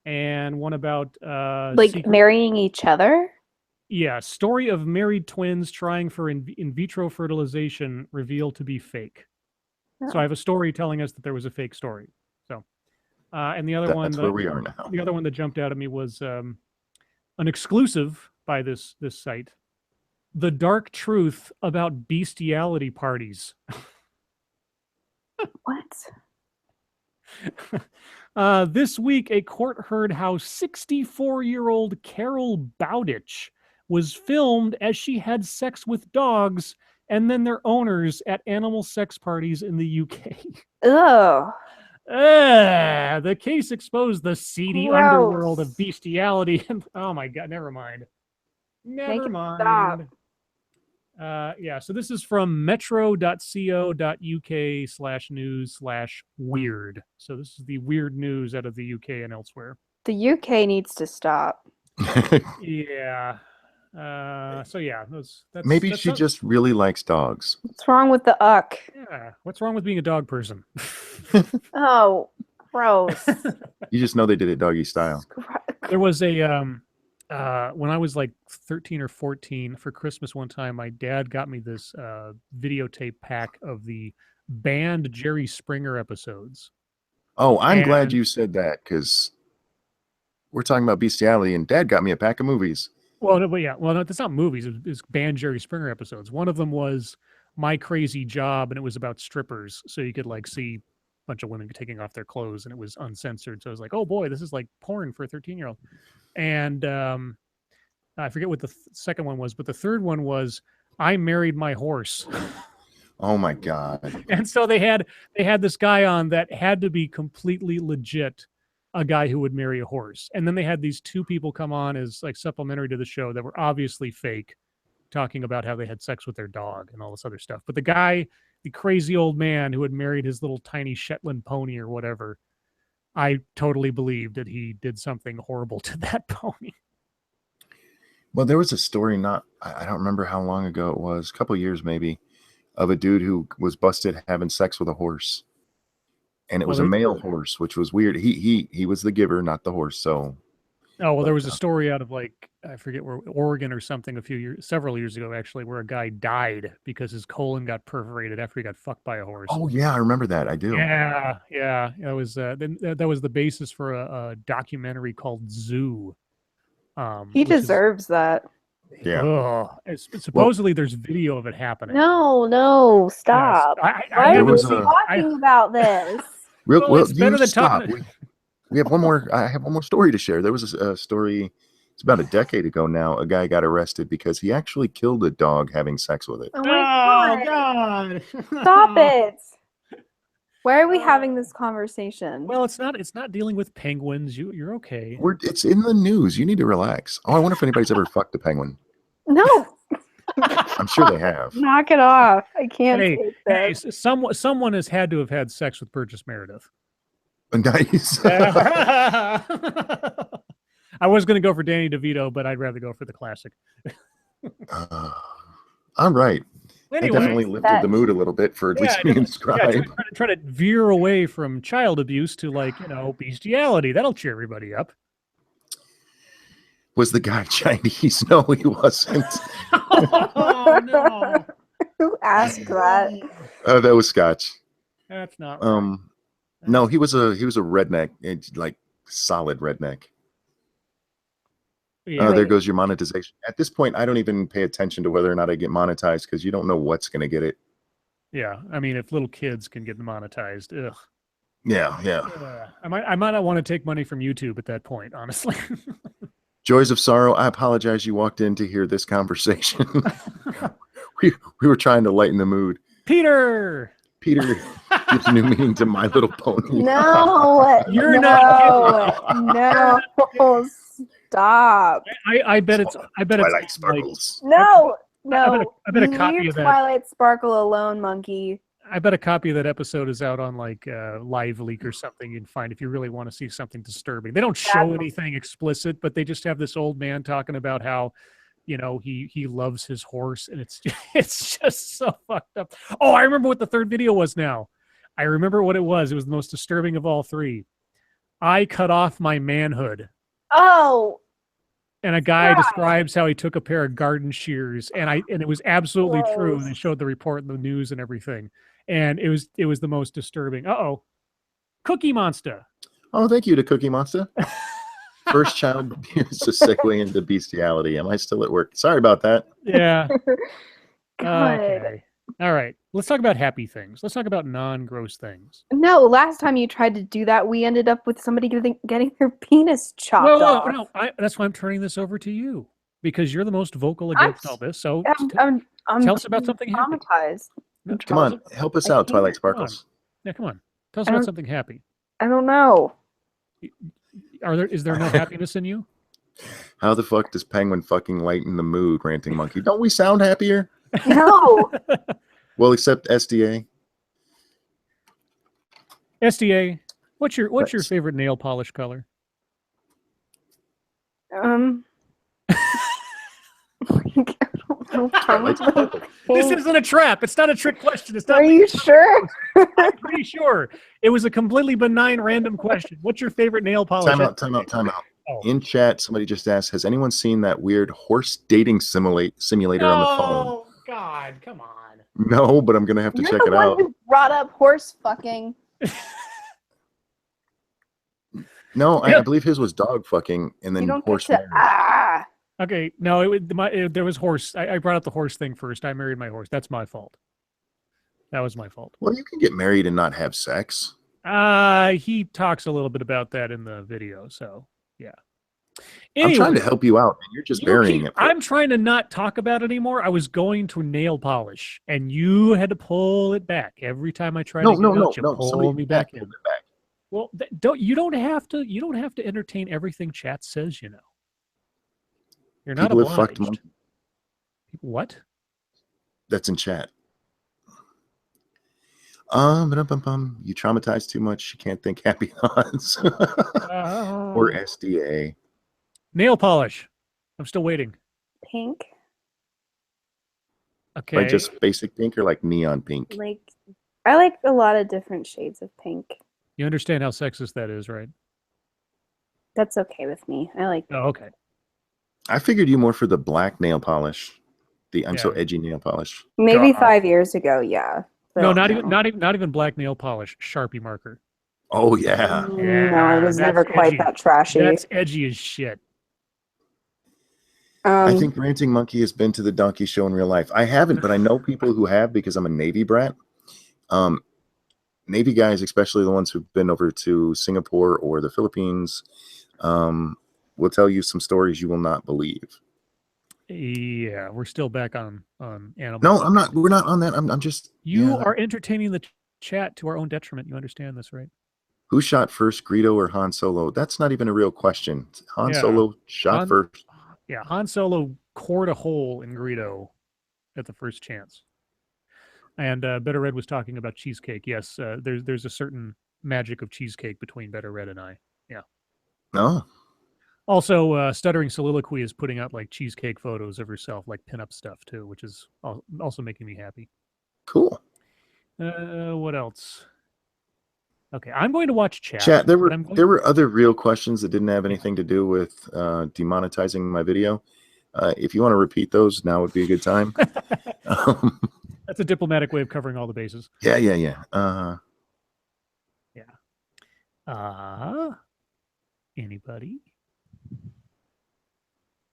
and one about... marrying each other? Yeah, story of married twins trying for in vitro fertilization revealed to be fake. Oh. So I have a story telling us that there was a fake story. So, and the other one... That's where we are now. The other one that jumped out at me was an exclusive by this site. The dark truth about bestiality parties. What? This week, a court heard how 64-year-old Carol Bowditch was filmed as she had sex with dogs and then their owners at animal sex parties in the UK. Ugh. The case exposed the seedy Gross. Underworld of bestiality. Oh my God, never mind. Never mind. Stop. Yeah, so this is from metro.co.uk/news/weird. So this is the weird news out of the UK and elsewhere. The UK needs to stop. Yeah. So yeah, Maybe that's she just really likes dogs. What's wrong with the uck? Yeah. What's wrong with being a dog person? Oh, gross. You just know they did it doggy style. There was a when I was like 13 or 14 for Christmas one time, my dad got me this videotape pack of the banned Jerry Springer episodes. Oh, I'm glad And- you said that because we're talking about bestiality, and Dad got me a pack of movies. Well, no, but yeah, well, no, that's not movies. It's banned Jerry Springer episodes. One of them was My Crazy Job, and it was about strippers, so you could like see a bunch of women taking off their clothes, and it was uncensored. So I was like, oh boy, this is like porn for a 13-year-old. And I forget what the second one was, but the third one was I Married My Horse. Oh my God. And so they had this guy on that had to be completely legit, a guy who would marry a horse. And then they had these two people come on as like supplementary to the show that were obviously fake, talking about how they had sex with their dog and all this other stuff. But the guy, the crazy old man who had married his little tiny Shetland pony or whatever, I totally believed that he did something horrible to that pony. Well, there was a story I don't remember how long ago it was, a couple years maybe, of a dude who was busted having sex with a horse. And it was a male horse, which was weird. He was the giver, not the horse. So there was a story out of like, I forget where, Oregon or something several years ago actually, where a guy died because his colon got perforated after he got fucked by a horse. Oh yeah, I remember that. I do. Yeah. That was that was the basis for a documentary called Zoo. He deserves that. Yeah. Supposedly there's video of it happening. No, stop. Yes. Why are we was talking about this? It's better than stop. talking. We have one more. I have one more story to share. There was a story. It's about a decade ago now. A guy got arrested because he actually killed a dog having sex with it. Oh my God! Stop it! Why are we having this conversation? Well, it's not dealing with penguins. You're okay. It's in the news. You need to relax. Oh, I wonder if anybody's ever fucked a penguin. No. I'm sure they have. Knock it off. I can't take Hey, this. someone has had to have had sex with Burgess Meredith. Nice. I was going to go for Danny DeVito, but I'd rather go for the classic. All right. Anyway, That definitely lifted the mood a little bit for at least me and Scribe. Try to veer away from child abuse to bestiality. That'll cheer everybody up. Was the guy Chinese? No, he wasn't. Oh no! Who asked that? That was Scotch. That's not. Right. No, he was a redneck, like solid redneck. Yeah. There goes your monetization. At this point, I don't even pay attention to whether or not I get monetized because you don't know what's going to get it. Yeah, I mean, if little kids can get monetized, ugh. Yeah. I might not want to take money from YouTube at that point, honestly. Joys of sorrow. I apologize. You walked in to hear this conversation. we were trying to lighten the mood. Peter gives new meaning to My Little Pony. No, You're not. No, stop. I bet it's. Twilight Sparkles. No. I bet a copy Leave of that. Twilight Sparkle alone, monkey. I bet a copy of that episode is out on like Live Leak or something. You'd find if you really want to see something disturbing. They don't show anything explicit, but they just have this old man talking about how, he loves his horse, and it's just so fucked up. Oh, I remember what the third video was now. I remember what it was. It was the most disturbing of all three. I cut off my manhood. Oh. And a guy describes how he took a pair of garden shears, and it was absolutely true. And they showed the report in the news and everything. And it was the most disturbing. Cookie Monster. Oh, thank you to Cookie Monster. First child abuse, a segue into bestiality. Am I still at work? Sorry about that. Yeah. God. Okay. All right. Let's talk about happy things. Let's talk about non-gross things. No, last time you tried to do that, we ended up with somebody getting their penis chopped off. No. That's why I'm turning this over to you, because you're the most vocal against all this. So I'm tell us about something happy. traumatized. Come on, help us out, Twilight Sparkles. Yeah, come on. Tell us about something happy. I don't know. Is there no happiness in you? How the fuck does Penguin fucking lighten the mood, ranting monkey? Don't we sound happier? No. Well, except SDA. SDA, what's your Nice. favorite nail polish color? This isn't a trap. It's not a trick question. It's not. Are you sure? I'm pretty sure it was a completely benign random question. What's your favorite nail polish? Time out. Oh. In chat, somebody just asked, has anyone seen that weird horse dating simulator on the phone? Oh, God, come on. No, but I'm going to have to check it out. Who brought up horse fucking. No, I believe his was dog fucking and then horse marriage. Okay, no, there was horse. I brought up the horse thing first. I married my horse. That's my fault. That was my fault. Well, you can get married and not have sex. He talks a little bit about that in the video, so yeah. Anyway, I'm trying to help you out, and you're just burying it. I'm trying to not talk about it anymore. I was going to nail polish, and you had to pull it back every time I tried to pull me back in. Well, you don't have to entertain everything chat says, you know. You're not People obliged. have fucked monkeys. What? That's in chat. You traumatized too much. You can't think happy thoughts. Or SDA. Nail polish. I'm still waiting. Pink. Okay. Like just basic pink or like neon pink? Like, I like a lot of different shades of pink. You understand how sexist that is, right? That's okay with me. I like. Oh, okay. I figured you more for the black nail polish. I'm so edgy nail polish. Maybe 5 years ago, yeah. No, not even black nail polish. Sharpie marker. Oh yeah. No, I was never quite that trashy. That's edgy as shit. I think Ranting Monkey has been to the donkey show in real life. I haven't, but I know people who have because I'm a Navy brat. Navy guys, especially the ones who've been over to Singapore or the Philippines, will tell you some stories you will not believe. Yeah, we're still back on animals. No, I'm not. We're not on that. I'm just. You are entertaining the chat to our own detriment. You understand this, right? Who shot first, Greedo or Han Solo? That's not even a real question. Han Solo shot first. Yeah, Han Solo cored a hole in Greedo at the first chance. And Better Red was talking about cheesecake. Yes, there's a certain magic of cheesecake between Better Red and I. Yeah. No. Also, Stuttering Soliloquy is putting out like cheesecake photos of herself, like pinup stuff too, which is also making me happy. Cool. What else? Okay, I'm going to watch chat. Chat. There were other real questions that didn't have anything to do with demonetizing my video. If you want to repeat those, now would be a good time. That's a diplomatic way of covering all the bases. Yeah. Anybody?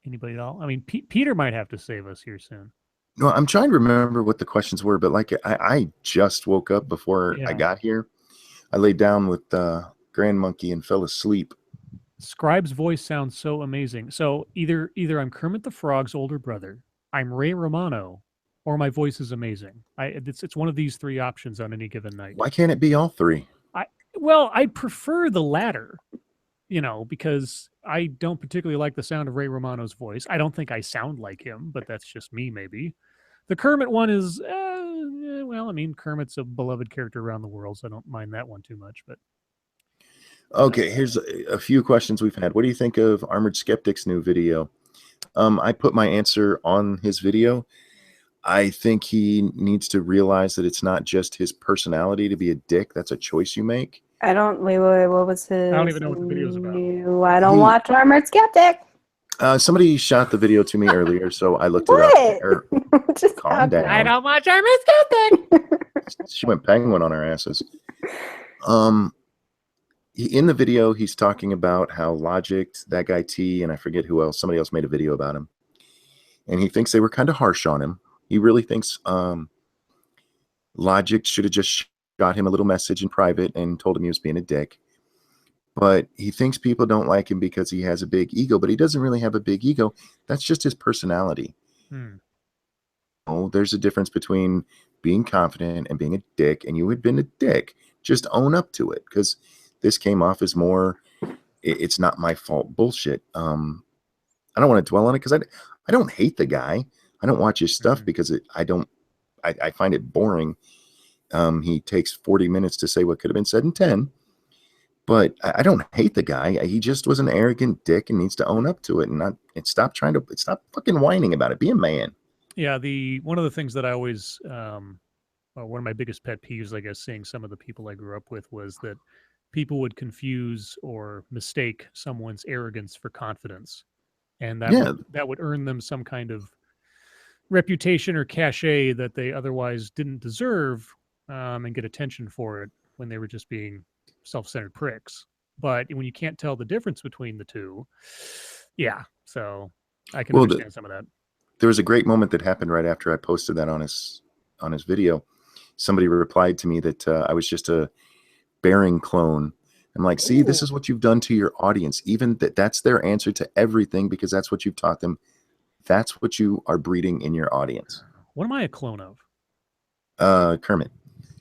Anybody at all? I mean, Peter might have to save us here soon. No, I'm trying to remember what the questions were, but like I just woke up before I got here. I laid down with Grand Monkey and fell asleep. Scribe's voice sounds so amazing. So either I'm Kermit the Frog's older brother, I'm Ray Romano, or my voice is amazing. It's one of these three options on any given night. Why can't it be all three? I prefer the latter, because I don't particularly like the sound of Ray Romano's voice. I don't think I sound like him, but that's just me, maybe. The Kermit one is, Kermit's a beloved character around the world, so I don't mind that one too much. But okay, here's a few questions we've had. What do you think of Armored Skeptic's new video? I put my answer on his video. I think he needs to realize that it's not just his personality to be a dick. That's a choice you make. Wait, what was his? I don't even know what the video's about. I don't watch Armored Skeptic. Somebody shot the video to me earlier, so I looked it up. Just calm down. I don't watch Armored Skeptic. She went penguin on our asses. In the video, he's talking about how Logic, that guy T, and I forget who else, somebody else made a video about him. And he thinks they were kind of harsh on him. He really thinks Logic should have just got him a little message in private and told him he was being a dick. But he thinks people don't like him because he has a big ego, but he doesn't really have a big ego. That's just his personality. Oh, there's a difference between being confident and being a dick, and you had been a dick. Just own up to it, because this came off as more, it's not my fault bullshit. I don't want to dwell on it because I don't hate the guy. I don't watch his stuff because I find it boring. He takes 40 minutes to say what could have been said in 10. But I don't hate the guy. He just was an arrogant dick and needs to own up to it and stop fucking whining about it. Be a man. Yeah, one of the things that I always one of my biggest pet peeves, I guess, seeing some of the people I grew up with, was that people would confuse or mistake someone's arrogance for confidence, and that would earn them some kind of reputation or cachet that they otherwise didn't deserve, and get attention for it when they were just being self-centered pricks. But when you can't tell the difference between the two, yeah, so I can understand some of that. There was a great moment that happened right after I posted that on his video. Somebody replied to me that I was just a Bearing clone. I'm like, see, this is what you've done to your audience. Even that's their answer to everything, because that's what you've taught them. That's what you are breeding in your audience. What am I a clone of? Kermit.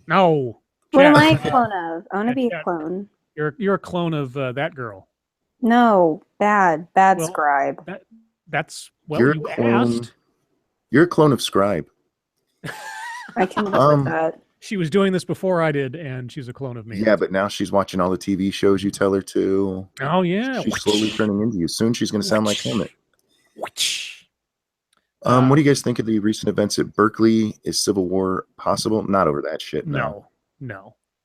No. What am I a clone of? I want to be a clone. You're a clone of that girl. No, bad Scribe. That's you asked. You're a clone of Scribe. I can live with that. She was doing this before I did, and she's a clone of me. Yeah, but now she's watching all the TV shows you tell her to. Oh, yeah. She's slowly turning into you. Soon she's going to sound like Kermit. What do you guys think of the recent events at Berkeley? Is civil war possible? Not over that shit. No.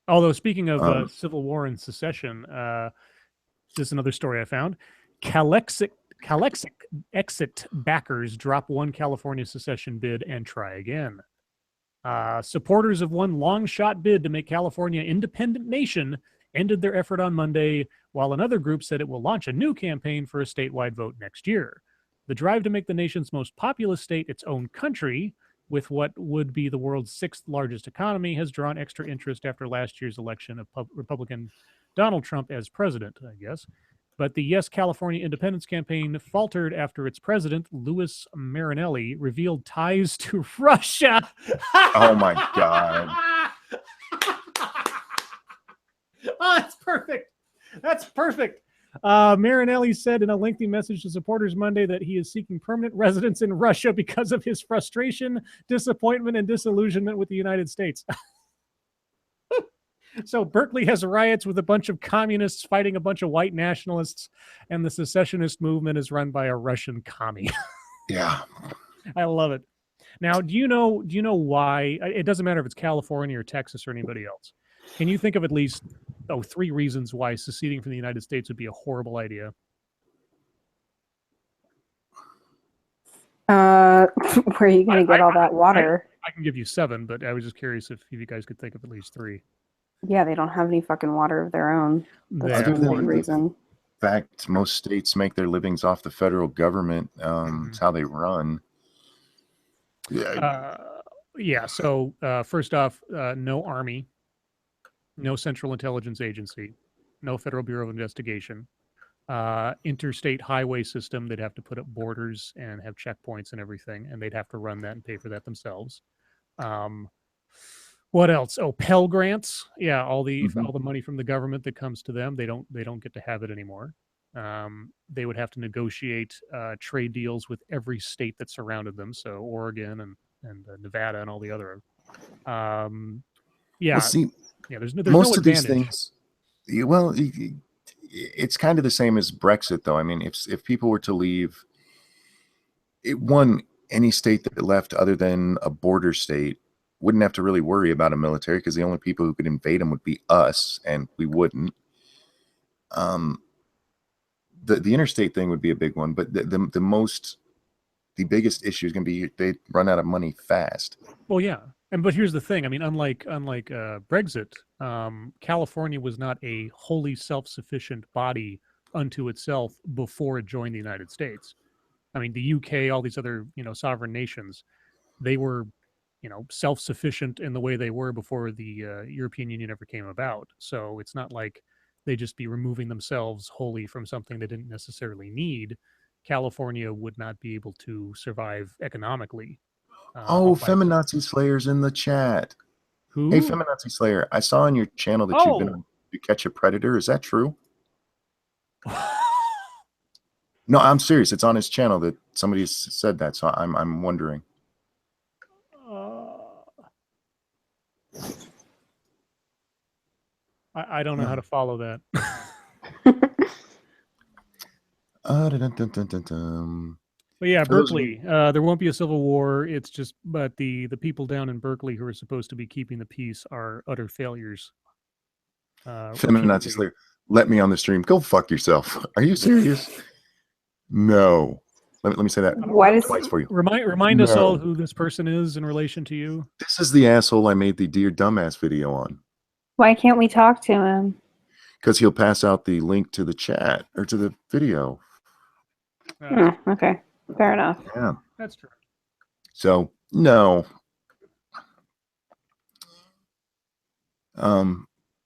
Although, speaking of civil war and secession, this is another story I found. Calexic exit backers drop one California secession bid and try again. Supporters of one long-shot bid to make California an independent nation ended their effort on Monday, while another group said it will launch a new campaign for a statewide vote next year. The drive to make the nation's most populous state its own country, with what would be the world's sixth largest economy, has drawn extra interest after last year's election of Republican Donald Trump as president, I guess. But the Yes California Independence campaign faltered after its president, Louis Marinelli, revealed ties to Russia. Oh, my God. Oh, that's perfect. That's perfect. Marinelli said in a lengthy message to supporters Monday that he is seeking permanent residence in Russia because of his frustration, disappointment, and disillusionment with the United States. So Berkeley has riots with a bunch of communists fighting a bunch of white nationalists, and the secessionist movement is run by a Russian commie. Yeah. I love it. Now, do you know why? It doesn't matter if it's California or Texas or anybody else. Can you think of at least 3 reasons why seceding from the United States would be a horrible idea? Where are you going to get all that water? I can give you 7, but I was just curious if you guys could think of at least 3. Yeah, they don't have any fucking water of their own. That's the main reason. In fact, most states make their livings off the federal government. It's how they run. Yeah. So first off, no Army, no Central Intelligence Agency, no Federal Bureau of Investigation, interstate highway system. They'd have to put up borders and have checkpoints and everything, and they'd have to run that and pay for that themselves. What else? Oh, Pell Grants. Yeah, all the money from the government that comes to them, they don't get to have it anymore. They would have to negotiate trade deals with every state that surrounded them, so Oregon and Nevada and all the other. Yeah. Well, see, yeah. There's most no of these things. Well, it's kind of the same as Brexit, though. I mean, if people were to leave, any state that left other than a border state wouldn't have to really worry about a military, because the only people who could invade them would be us, and we wouldn't. The interstate thing would be a big one, but the biggest issue is going to be they run out of money fast. Well, yeah, but here's the thing. I mean, unlike Brexit, California was not a wholly self-sufficient body unto itself before it joined the United States. I mean, the UK, all these other sovereign nations, they were self-sufficient in the way they were before the European Union ever came about. So it's not like they just be removing themselves wholly from something they didn't necessarily need. California would not be able to survive economically. Feminazi Slayer's in the chat. Who? Hey, Feminazi Slayer, I saw on your channel that you've been on To Catch a Predator. Is that true? No, I'm serious. It's on his channel that somebody said that, so I'm wondering. I don't know how to follow that. Dun, dun, dun, dun, dun. But yeah, For those of Berkeley. There won't be a civil war. It's just, but the people down in Berkeley who are supposed to be keeping the peace are utter failures. Feminazi Slayer, let me on the stream. Go fuck yourself. Are you serious? No. Let me say that twice for you. Remind us all who this person is in relation to you. This is the asshole I made the Dear Dumbass video on. Why can't we talk to him? Because he'll pass out the link to the chat or to the video. Okay. Fair enough. Yeah. That's true. So, no.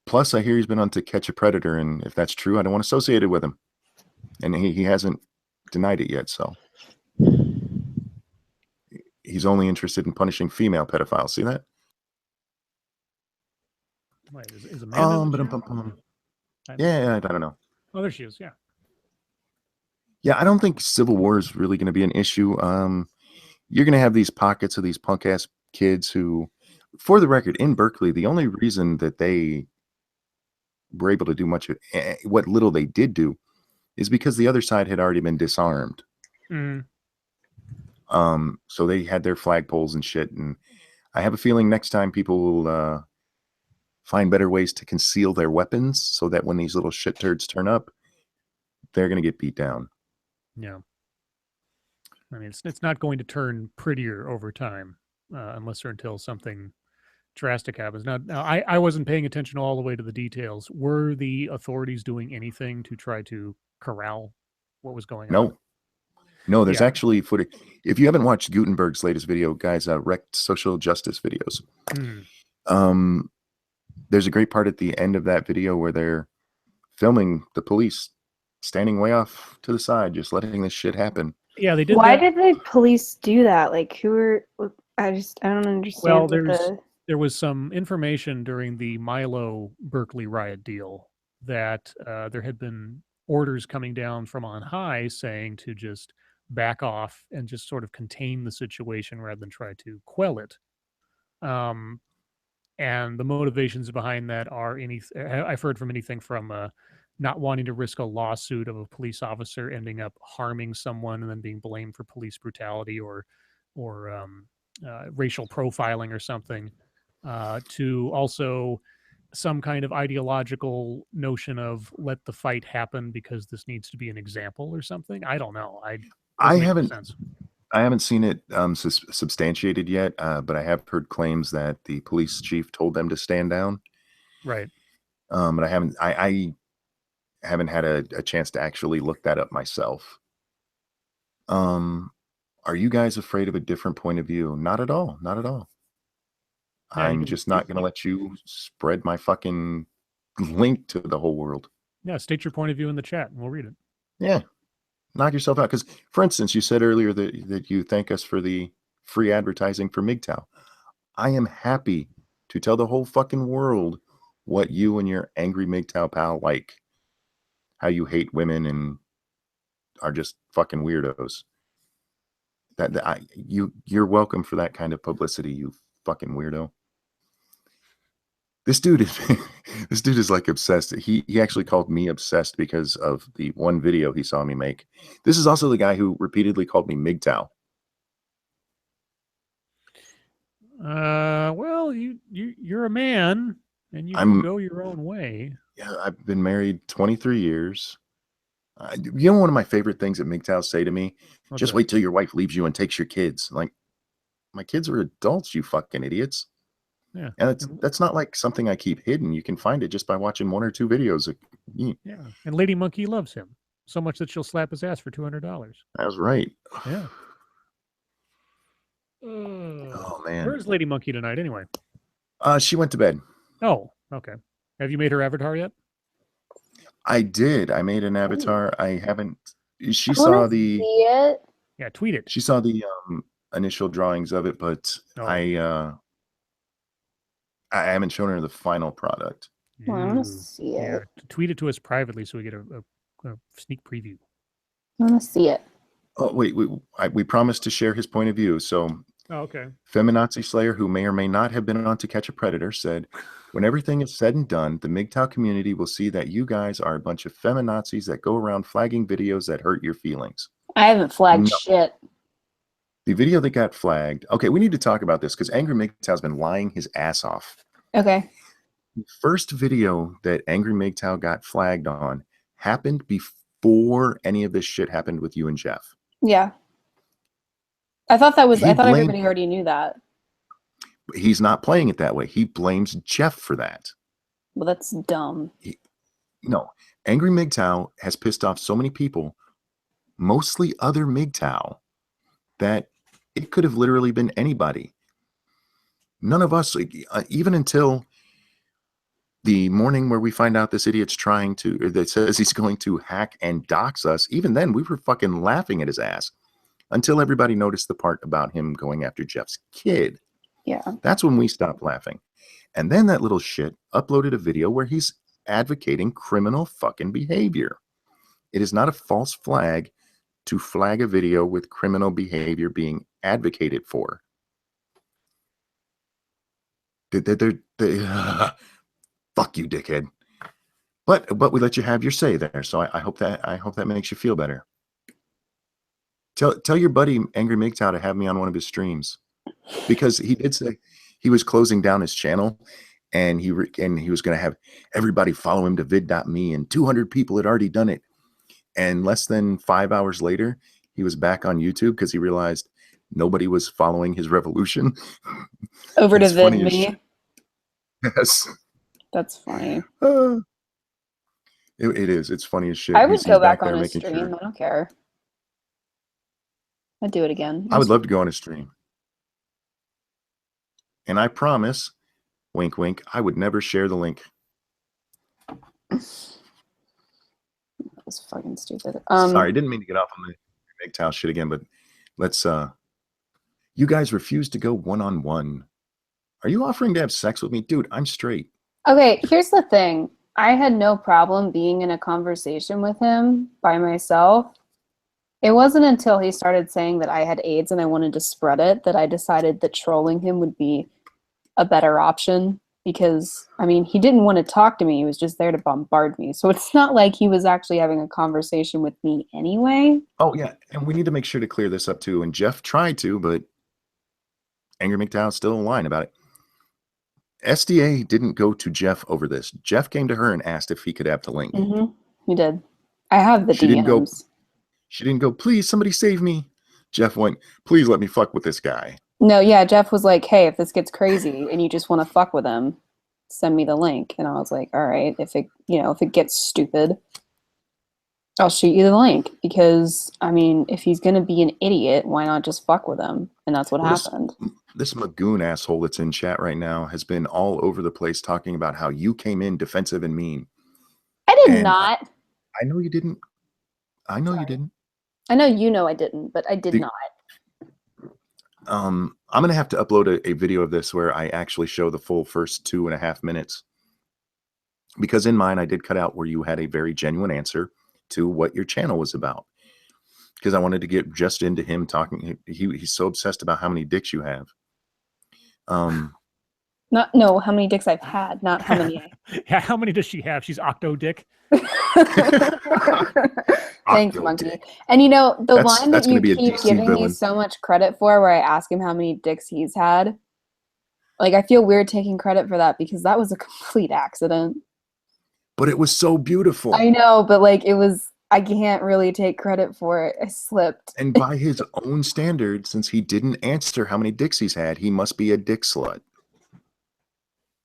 Plus, I hear he's been on To Catch a Predator, and if that's true, I don't want to associate it with him. And he hasn't denied it yet, so. He's only interested in punishing female pedophiles. See that? Wait, is Amanda? Yeah, I don't know. Oh, there she is. Yeah. Yeah, I don't think civil war is really going to be an issue. You're going to have these pockets of these punk ass kids who, for the record, in Berkeley, the only reason that they were able to do much of what little they did do is because the other side had already been disarmed. So they had their flagpoles and shit, and I have a feeling next time people will find better ways to conceal their weapons so that when these little shit turds turn up, they're going to get beat down. Yeah. I mean, it's not going to turn prettier over time unless or until something drastic happens. Now I wasn't paying attention all the way to the details. Were the authorities doing anything to try to corral what was going on? No, there's actually footage. If you haven't watched Gutenberg's latest video, guys, wrecked social justice videos. There's a great part at the end of that video where they're filming the police standing way off to the side, just letting this shit happen. Yeah, they did. Why did the police do that? Like, who were? I don't understand. Well, there was some information during the Milo Berkeley riot deal that there had been orders coming down from on high saying to just back off and just sort of contain the situation rather than try to quell it. And the motivations behind that are I've heard from anything from not wanting to risk a lawsuit of a police officer ending up harming someone and then being blamed for police brutality or racial profiling or something, to also some kind of ideological notion of let the fight happen because this needs to be an example or something. I don't know. I haven't seen it substantiated yet, but I have heard claims that the police chief told them to stand down. Right. But I haven't had a chance to actually look that up myself. Are you guys afraid of a different point of view? Not at all. Not at all. Yeah, I'm just not going to let you spread my fucking link to the whole world. Yeah, state your point of view in the chat and we'll read it. Yeah. Knock yourself out. Because, for instance, you said earlier that you thank us for the free advertising for MGTOW. I am happy to tell the whole fucking world what you and your angry MGTOW pal like. How you hate women and are just fucking weirdos. You're welcome for that kind of publicity, you fucking weirdo. This dude is like obsessed. He actually called me obsessed because of the one video he saw me make. This is also the guy who repeatedly called me MGTOW. Well, you're a man and you can go your own way. Yeah, I've been married 23 years. You know, one of my favorite things that MGTOW say to me, just wait till your wife leaves you and takes your kids. Like, my kids are adults, you fucking idiots. Yeah. And that's not like something I keep hidden. You can find it just by watching one or two videos. Yeah. And Lady Monkey loves him so much that she'll slap his ass for $200. That was right. Yeah. Oh, man. Where's Lady Monkey tonight anyway? She went to bed. Oh, okay. Have you made her avatar yet? I did. I made an avatar. I haven't. She I saw see it. Yeah, tweet it. She saw the initial drawings of it, but I haven't shown her the final product. I want to see it. Yeah, tweet it to us privately so we get a sneak preview. want to see it. Oh, wait, we promised to share his point of view. So, Oh, okay. Feminazi Slayer, who may or may not have been on To Catch a Predator, said, when everything is said and done, the MGTOW community will see that you guys are a bunch of feminazis that go around flagging videos that hurt your feelings. I haven't flagged No. shit. The video that got flagged. Okay, we need to talk about this because Angry MGTOW has been lying his ass off. Okay. The first video that Angry MGTOW got flagged on happened before any of this shit happened with you and Jeff. Yeah. I thought everybody blamed, already knew that. he's not playing it that way. He blames Jeff for that. Well, that's dumb. No, Angry MGTOW has pissed off so many people, mostly other MGTOW, that it could have literally been anybody. None of us, even until the morning where we find out this idiot's trying to, or that says he's going to hack and dox us, even then we were fucking laughing at his ass until everybody noticed the part about him going after Jeff's kid. Yeah. That's when we stopped laughing. And then that little shit uploaded a video where he's advocating criminal fucking behavior. It is not a false flag to flag a video with criminal behavior being advocated for. Fuck you, dickhead. But we let you have your say there, so I hope that makes you feel better. Tell your buddy Angry MGTOW to have me on one of his streams, because he did say he was closing down his channel, and he was going to have everybody follow him to vid.me, and 200 people had already done it. And less than 5 hours later, he was back on YouTube because he realized nobody was following his revolution. Over to vid.me. Yes. That's funny. It is. It's funny as shit. I would go back there on his making stream. I don't care. I'd do it again. I would love to go on his stream. And I promise, wink, wink, I would never share the link. That was fucking stupid. Sorry, I didn't mean to get off on the MGTOW shit again, but let's, you guys refuse to go one-on-one. Are you offering to have sex with me? Dude, I'm straight. Okay, here's the thing. I had no problem being in a conversation with him by myself. It wasn't until he started saying that I had AIDS and I wanted to spread it that I decided that trolling him would be a better option, because, I mean, he didn't want to talk to me. He was just there to bombard me. So it's not like he was actually having a conversation with me anyway. Oh, yeah, and we need to make sure to clear this up, too. And Jeff tried to, but Angry MGTOW is still in line about it. SDA didn't go to Jeff over this. Jeff came to her and asked if he could have the link. Mm-hmm. He did. I have the DMs. She didn't go, please, somebody save me. Jeff went, please let me fuck with this guy. No, yeah, Jeff was like, hey, if this gets crazy and you just want to fuck with him, send me the link. And I was like, all right, if it gets stupid, I'll shoot you the link. Because, I mean, if he's going to be an idiot, why not just fuck with him? And that's what happened. This Magoon asshole that's in chat right now has been all over the place talking about how you came in defensive and mean. I did not. I know you didn't. I know you didn't. I know you know I didn't, but I did not. I'm going to have to upload a video of this where I actually show the full first 2.5 minutes. Because in mine, I did cut out where you had a very genuine answer to what your channel was about. Because I wanted to get just into him talking. He's so obsessed about how many dicks you have. How many dicks I've had, not how many. Yeah, how many does she have? She's octo dick. Thanks, Monkey. And the line that you keep giving me so much credit for, where I ask him how many dicks he's had, like, I feel weird taking credit for that because that was a complete accident. But it was so beautiful. I know, but like, I can't really take credit for it. I slipped. And by his own standards, since he didn't answer how many dicks he's had, he must be a dick slut.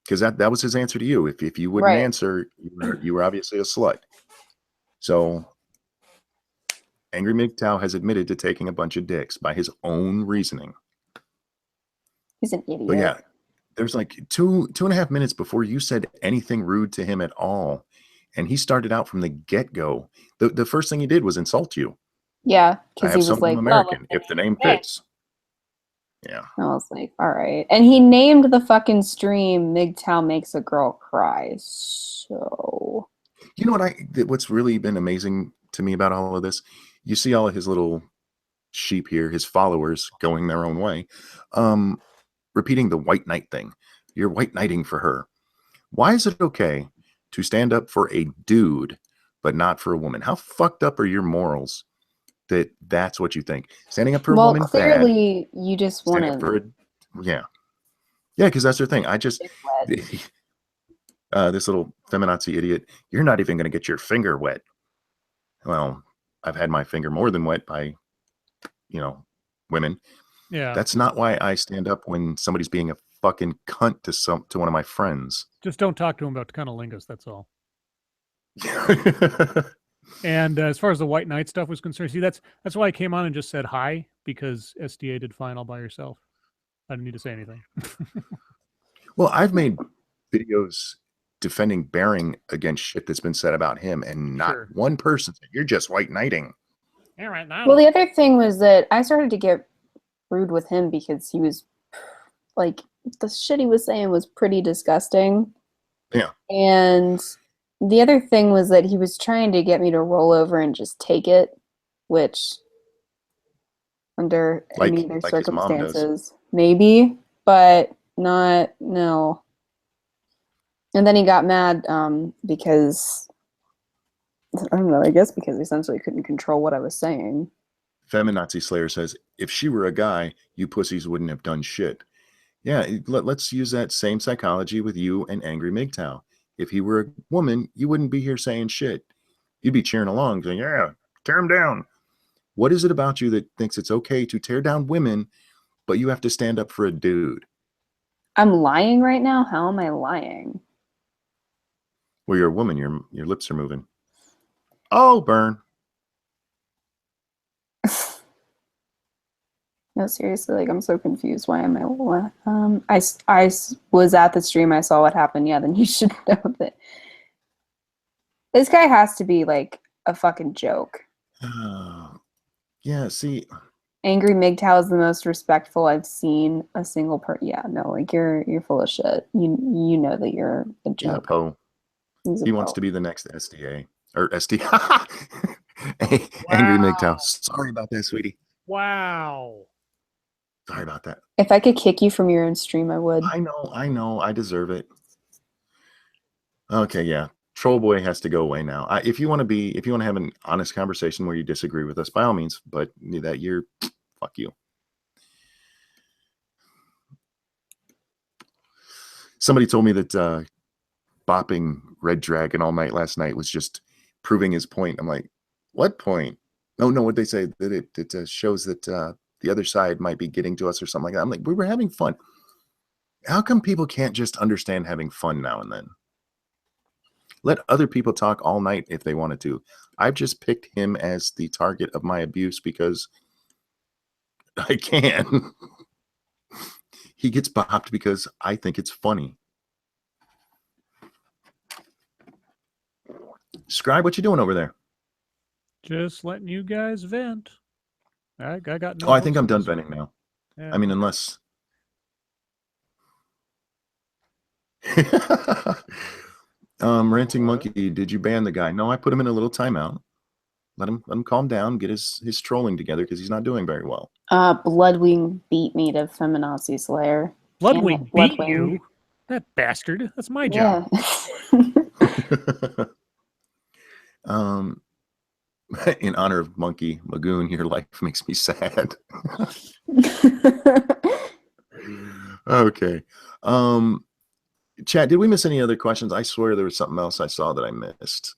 Because that was his answer to you. If you wouldn't answer, you were obviously a slut. So Angry MGTOW has admitted to taking a bunch of dicks by his own reasoning. He's an idiot. But yeah, there's like 2.5 minutes before you said anything rude to him at all. And he started out from the get-go. The first thing he did was insult you. Yeah, because he was like, American, if the name fits. Yeah. I was like, all right. And he named the fucking stream MGTOW Makes a Girl Cry. So, you know what's really been amazing to me about all of this. You see all of his little sheep here, his followers going their own way, repeating the white knight thing. You're white knighting for her. Why is it okay to stand up for a dude, but not for a woman? How fucked up are your morals that that's what you think? Standing up for a Well, woman, bad. clearly you just want Standing up for to. yeah, because that's their thing. I just this little feminazi idiot. You're not even going to get your finger wet. Well, I've had my finger more than wet by, women. Yeah. That's not why I stand up when somebody's being a fucking cunt to one of my friends. Just don't talk to him about cunnilingus, that's all. And as far as the White Knight stuff was concerned, see, that's why I came on and just said hi, because SDA did fine all by yourself. I didn't need to say anything. Well, I've made videos defending Bering against shit that's been said about him, and not one person said, you're just white knighting. Yeah, right now. Well, the other thing was that I started to get rude with him because he was like, the shit he was saying was pretty disgusting. Yeah. And the other thing was that he was trying to get me to roll over and just take it, which under any other circumstances, maybe, but no. And then he got mad because, I don't know, I guess because he essentially couldn't control what I was saying. Feminazi Slayer says, if she were a guy, you pussies wouldn't have done shit. Yeah, let's use that same psychology with you and Angry MGTOW. If he were a woman, you wouldn't be here saying shit. You'd be cheering along, saying, yeah, tear him down. What is it about you that thinks it's okay to tear down women, but you have to stand up for a dude? I'm lying right now? How am I lying? Well, you're a woman. Your lips are moving. Oh, burn. No, seriously, like, I'm so confused. Why am I was at the stream. I saw what happened. Yeah, then you should know that this guy has to be like a fucking joke. Yeah, see, Angry MGTOW is the most respectful I've seen a single person. Yeah, no, like, you're full of shit. You know that you're a joke. Yeah, Poe. He wants to be the next SDA or SD. Angry MGTOW. Sorry about that, sweetie. Wow. Sorry about that. If I could kick you from your own stream, I would. I know. I deserve it. Okay, yeah. Troll boy has to go away now. If you want to have an honest conversation where you disagree with us, by all means. But that you're, fuck you. Somebody told me that bopping Red Dragon all night last night was just proving his point. I'm like, what point? No. What they say that it shows that the other side might be getting to us or something like that. I'm like, we were having fun. How come people can't just understand having fun now and then? Let other people talk all night if they wanted to. I've just picked him as the target of my abuse because I can. He gets bopped because I think it's funny. Scribe, what you doing over there? Just letting you guys vent. I got no. Oh, I think I'm done venting now. Yeah. I mean, unless. Ranting Monkey, did you ban the guy? No, I put him in a little timeout. Let him calm down, get his trolling together because he's not doing very well. Bloodwing beat me to Feminazi Slayer. Bloodwing beat you? That bastard. That's my job. In honor of Monkey Magoon, your life makes me sad. Okay. Chat, did we miss any other questions? I swear there was something else I saw that I missed.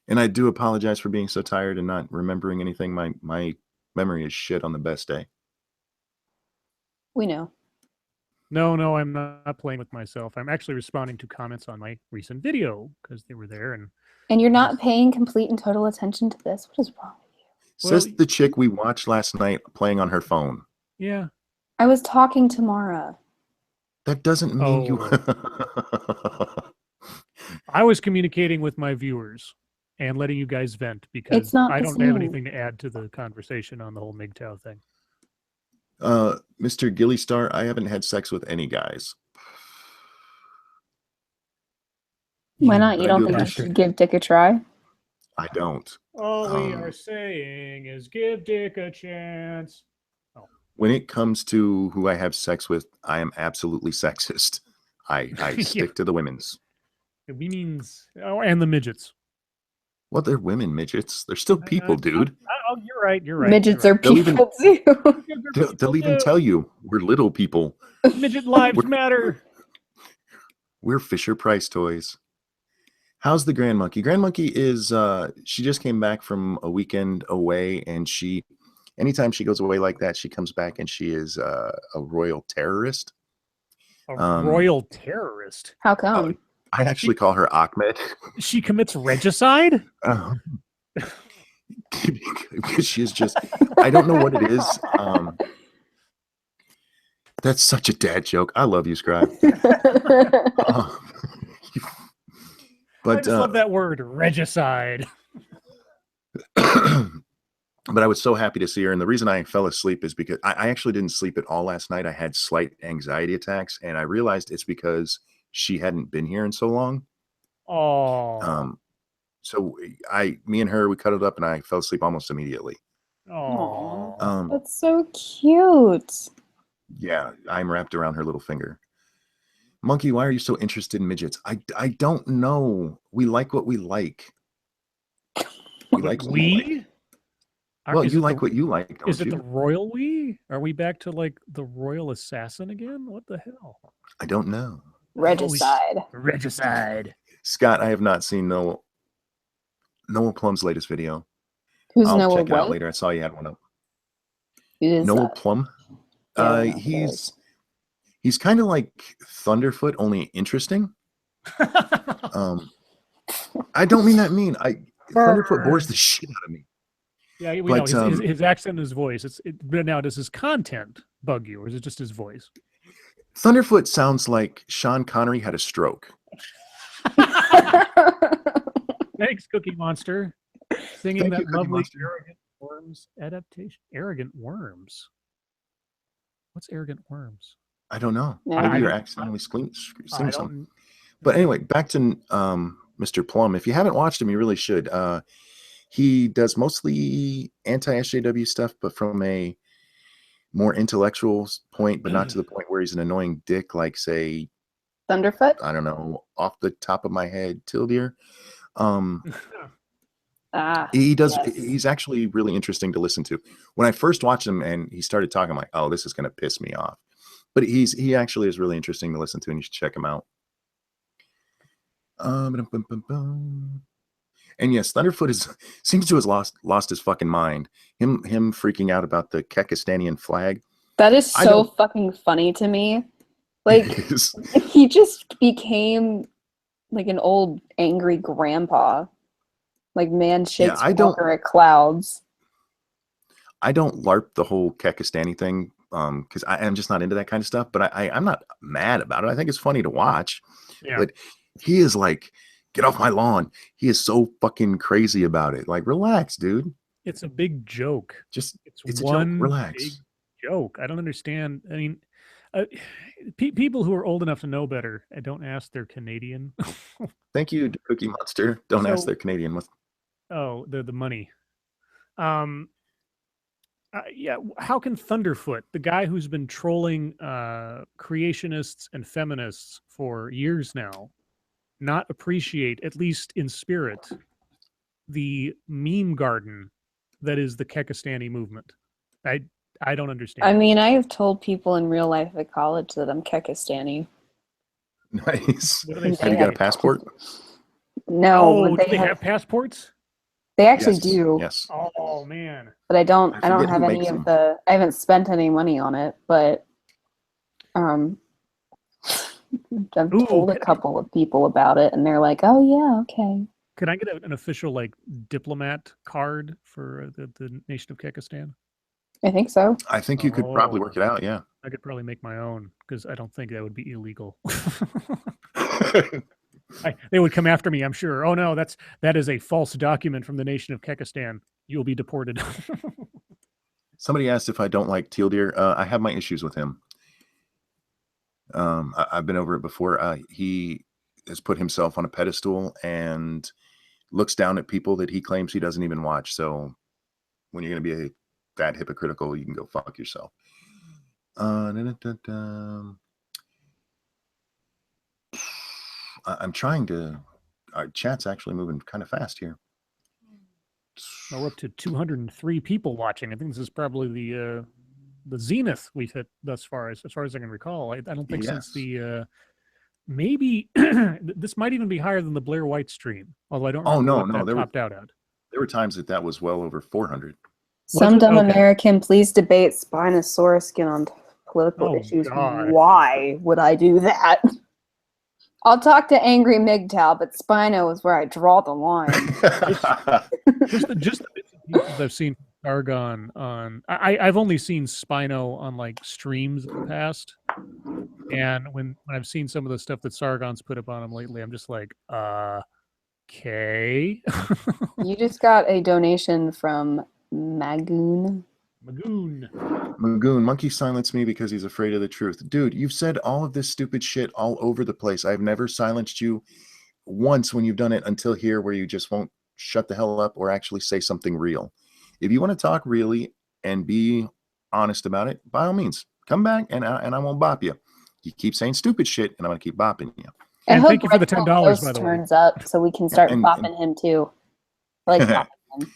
And I do apologize for being so tired and not remembering anything. My memory is shit on the best day. We know. No, I'm not playing with myself. I'm actually responding to comments on my recent video because they were there. And you're not paying complete and total attention to this. What is wrong with you? Says the chick we watched last night playing on her phone. Yeah. I was talking to Mara. That doesn't mean you... I was communicating with my viewers and letting you guys vent because I don't have anything to add to the conversation on the whole MGTOW thing. Mr. Gilly Star, I haven't had sex with any guys. Why not? You don't think you should give Dick a try? I don't. All we are saying is give Dick a chance. When it comes to who I have sex with, I am absolutely sexist. I stick to the women's. We means and the midgets. Well, they're women, midgets. They're still people, dude. Oh, you're right. You're right. Midgets you're are people too. They'll even tell you we're little people. Midget lives matter. We're Fisher Price toys. How's the Grand Monkey? Grand Monkey is she just came back from a weekend away, and anytime she goes away like that, she comes back and she is a royal terrorist. A royal terrorist? How come? I actually call her Ahmed. She commits regicide? Because she is just, I don't know what it is. That's such a dad joke. I love you, Scribe. But I just love that word, regicide. But I was so happy to see her. And the reason I fell asleep is because I actually didn't sleep at all last night. I had slight anxiety attacks, and I realized it's because she hadn't been here in so long. Oh. So me and her, we cuddled up, and I fell asleep almost immediately. Oh. That's so cute. Yeah, I'm wrapped around her little finger. Monkey, why are you so interested in midgets? I don't know. We like what we like. We like what we like. Well, you like what you like, don't Is it you? the royal we? Are we back to like the royal assassin again? What the hell? I don't know. Regicide. Regicide. Scott, I have not seen Noah Plum's latest video. Who's I'll Noah check it out what? later. I saw you had one up. Who Noah that? Plum. Yeah, He's kind of like Thunderfoot, only interesting. I don't mean that mean. Thunderfoot bores the shit out of me. Yeah, we know his accent and his voice. But now, does his content bug you, or is it just his voice? Thunderfoot sounds like Sean Connery had a stroke. Thanks, Cookie Monster. Singing Thank that you, Cookie lovely Monster. Arrogant Worms adaptation. Arrogant Worms. What's Arrogant Worms? I don't know. Yeah, Maybe you're accidentally singing something. don't. But anyway, back to Mr. Plum. If you haven't watched him, you really should. He does mostly anti-SJW stuff, but from a more intellectual point, but not to the point where he's an annoying dick, like, say, Thunderfoot? I don't know, off the top of my head, Tildeer. He does. Yes. He's actually really interesting to listen to. When I first watched him and he started talking, I'm like, oh, this is going to piss me off. But he actually is really interesting to listen to, and you should check him out. And yes, Thunderfoot seems to have lost his fucking mind. Him freaking out about the Kekistanian flag. That is so fucking funny to me. Like, he just became like an old angry grandpa. Like, man shakes Walker at clouds. I don't LARP the whole Kekistani thing because I'm just not into that kind of stuff. But I'm not mad about it. I think it's funny to watch. Yeah. But he is like, get off my lawn. He is so fucking crazy about it. Like, relax, dude. It's a big joke. It's one a joke. Relax. Big joke. I don't understand. I mean, people who are old enough to know better don't ask they're Canadian. Thank you, Cookie Monster. Don't ask they're Canadian. Oh, the money. Yeah. How can Thunderfoot, the guy who's been trolling creationists and feminists for years now, not appreciate, at least in spirit, the meme garden that is the Kekistani movement? I don't understand. I mean, I have told people in real life at college that I'm Kekistani. Nice. Have you got a passport? No. Oh, do they have passports? They actually do. Yes. Oh man. But I don't have any of I haven't spent any money on it, but I've told a couple of people about it, and they're like, "Oh yeah, okay." Can I get an official like diplomat card for the nation of Kekistan? I think so. I think you could probably work it out. Yeah. I could probably make my own because I don't think that would be illegal. They would come after me, I'm sure. Oh no, that is a false document from the nation of Kekistan. You'll be deported. Somebody asked if I don't like Teal Deer. I have my issues with him. I've been over it before. He has put himself on a pedestal, and looks down at people that he claims he doesn't even watch. So when you're going to be that hypocritical, you can go fuck yourself. I'm trying to. Our chat's actually moving kind of fast here. Well, we're up to 203 people watching. I think this is probably the zenith we've hit thus far, as far as I can recall. I don't think since the maybe this might even be higher than the Blair White stream. Although I don't remember what that topped out at. There were times that was well over 400. Some dumb American, please debate Spinosaurus skin on political issues. God. Why would I do that? I'll talk to Angry MGTOW, but Spino is where I draw the line. just the bits and pieces I've seen Sargon on. I've only seen Spino on like streams in the past, and when I've seen some of the stuff that Sargon's put up on him lately, I'm just like, okay. You just got a donation from Magoon. Monkey silenced me because he's afraid of the truth. Dude, you've said all of this stupid shit all over the place. I've never silenced you once when you've done it until here, where you just won't shut the hell up or actually say something real. If you want to talk really and be honest about it, by all means, come back and I won't bop you. You keep saying stupid shit and I'm going to keep bopping you. And thank you for the $10, by the way. Turns up so we can start bopping him too. Like bopping him.